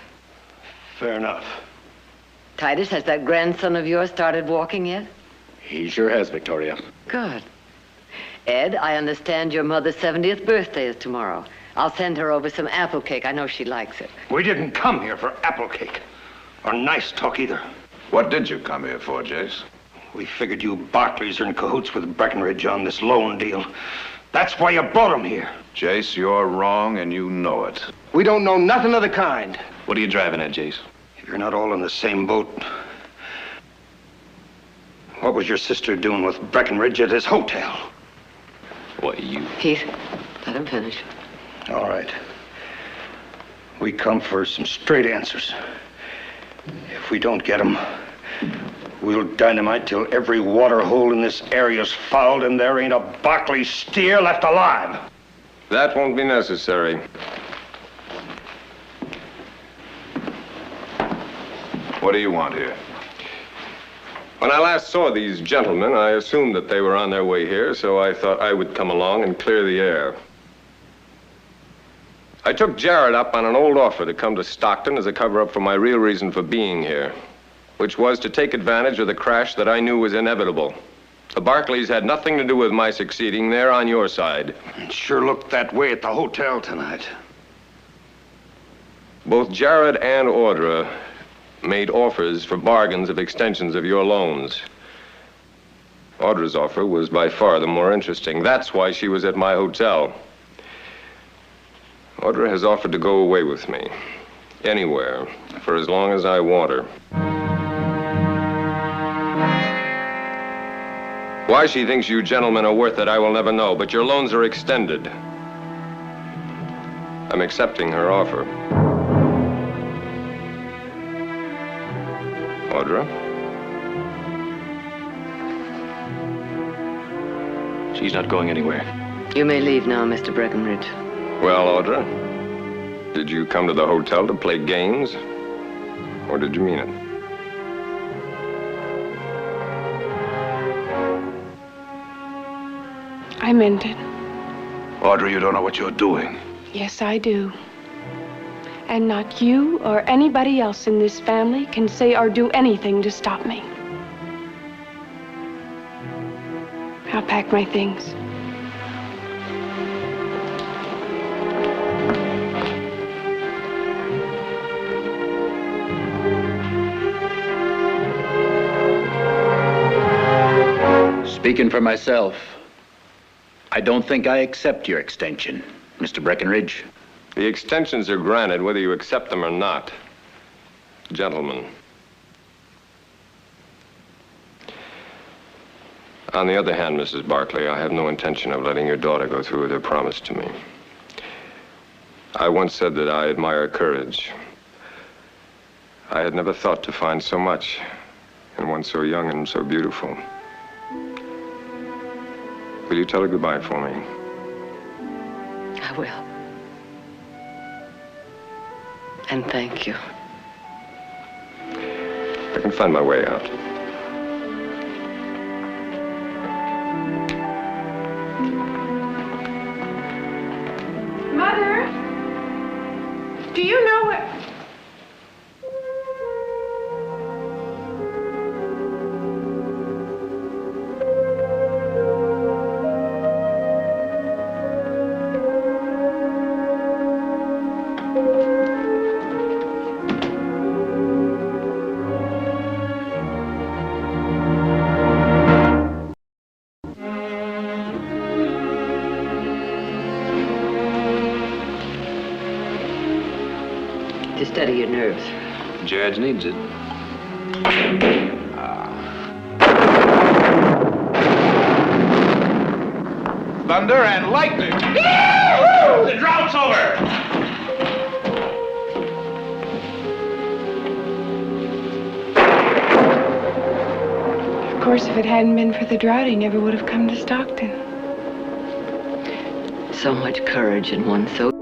[SPEAKER 10] Fair enough.
[SPEAKER 3] Titus, has that grandson of yours started walking yet?
[SPEAKER 9] He sure has, Victoria.
[SPEAKER 3] Good. Ed, I understand your mother's 70th birthday is tomorrow. I'll send her over some apple cake. I know she likes it.
[SPEAKER 15] We didn't come here for apple cake. Or nice talk either.
[SPEAKER 7] What did you come here for, Jace?
[SPEAKER 15] We figured you Barkleys are in cahoots with Breckenridge on this loan deal. That's why you brought him here.
[SPEAKER 7] Jace, you're wrong and you know it.
[SPEAKER 17] We don't know nothing of the kind.
[SPEAKER 14] What are you driving at, Jace?
[SPEAKER 15] If you're not all in the same boat, what was your sister doing with Breckenridge at his hotel?
[SPEAKER 14] What, you?
[SPEAKER 3] Heath, let him finish.
[SPEAKER 15] All right. We come for some straight answers. If we don't get them, we'll dynamite till every water hole in this area's fouled and there ain't a Barkley steer left alive.
[SPEAKER 13] That won't be necessary.
[SPEAKER 7] What do you want here?
[SPEAKER 13] When I last saw these gentlemen, I assumed that they were on their way here, so I thought I would come along and clear the air. I took Jared up on an old offer to come to Stockton as a cover-up for my real reason for being here, which was to take advantage of the crash that I knew was inevitable. The Barkleys had nothing to do with my succeeding. They're on your side.
[SPEAKER 15] It sure looked that way at the hotel tonight.
[SPEAKER 13] Both Jared and Audra made offers for bargains of extensions of your loans. Audra's offer was by far the more interesting. That's why she was at my hotel. Audra has offered to go away with me, anywhere, for as long as I want her. Why she thinks you gentlemen are worth it, I will never know, but your loans are extended. I'm accepting her offer. Audra?
[SPEAKER 14] She's not going anywhere.
[SPEAKER 3] You may leave now, Mr. Breckenridge.
[SPEAKER 13] Well, Audra, did you come to the hotel to play games? Or did you mean it?
[SPEAKER 12] I meant it.
[SPEAKER 7] Audrey, you don't know what you're doing.
[SPEAKER 12] Yes, I do. And not you or anybody else in this family can say or do anything to stop me. I'll pack my things.
[SPEAKER 16] Speaking for myself, I don't think I accept your extension, Mr. Breckenridge.
[SPEAKER 13] The extensions are granted whether you accept them or not. Gentlemen. On the other hand, Mrs. Barkley, I have no intention of letting your daughter go through with her promise to me. I once said that I admire courage. I had never thought to find so much in one so young and so beautiful. Will you tell her goodbye for me?
[SPEAKER 3] I will. And thank you.
[SPEAKER 13] I can find my way out.
[SPEAKER 12] Mother, do you know what...
[SPEAKER 3] To steady your nerves.
[SPEAKER 14] Judge needs it.
[SPEAKER 2] Thunder and lightning.
[SPEAKER 15] The drought's over.
[SPEAKER 12] Of course, if it hadn't been for the drought, he never would have come to Stockton.
[SPEAKER 3] So much courage in one so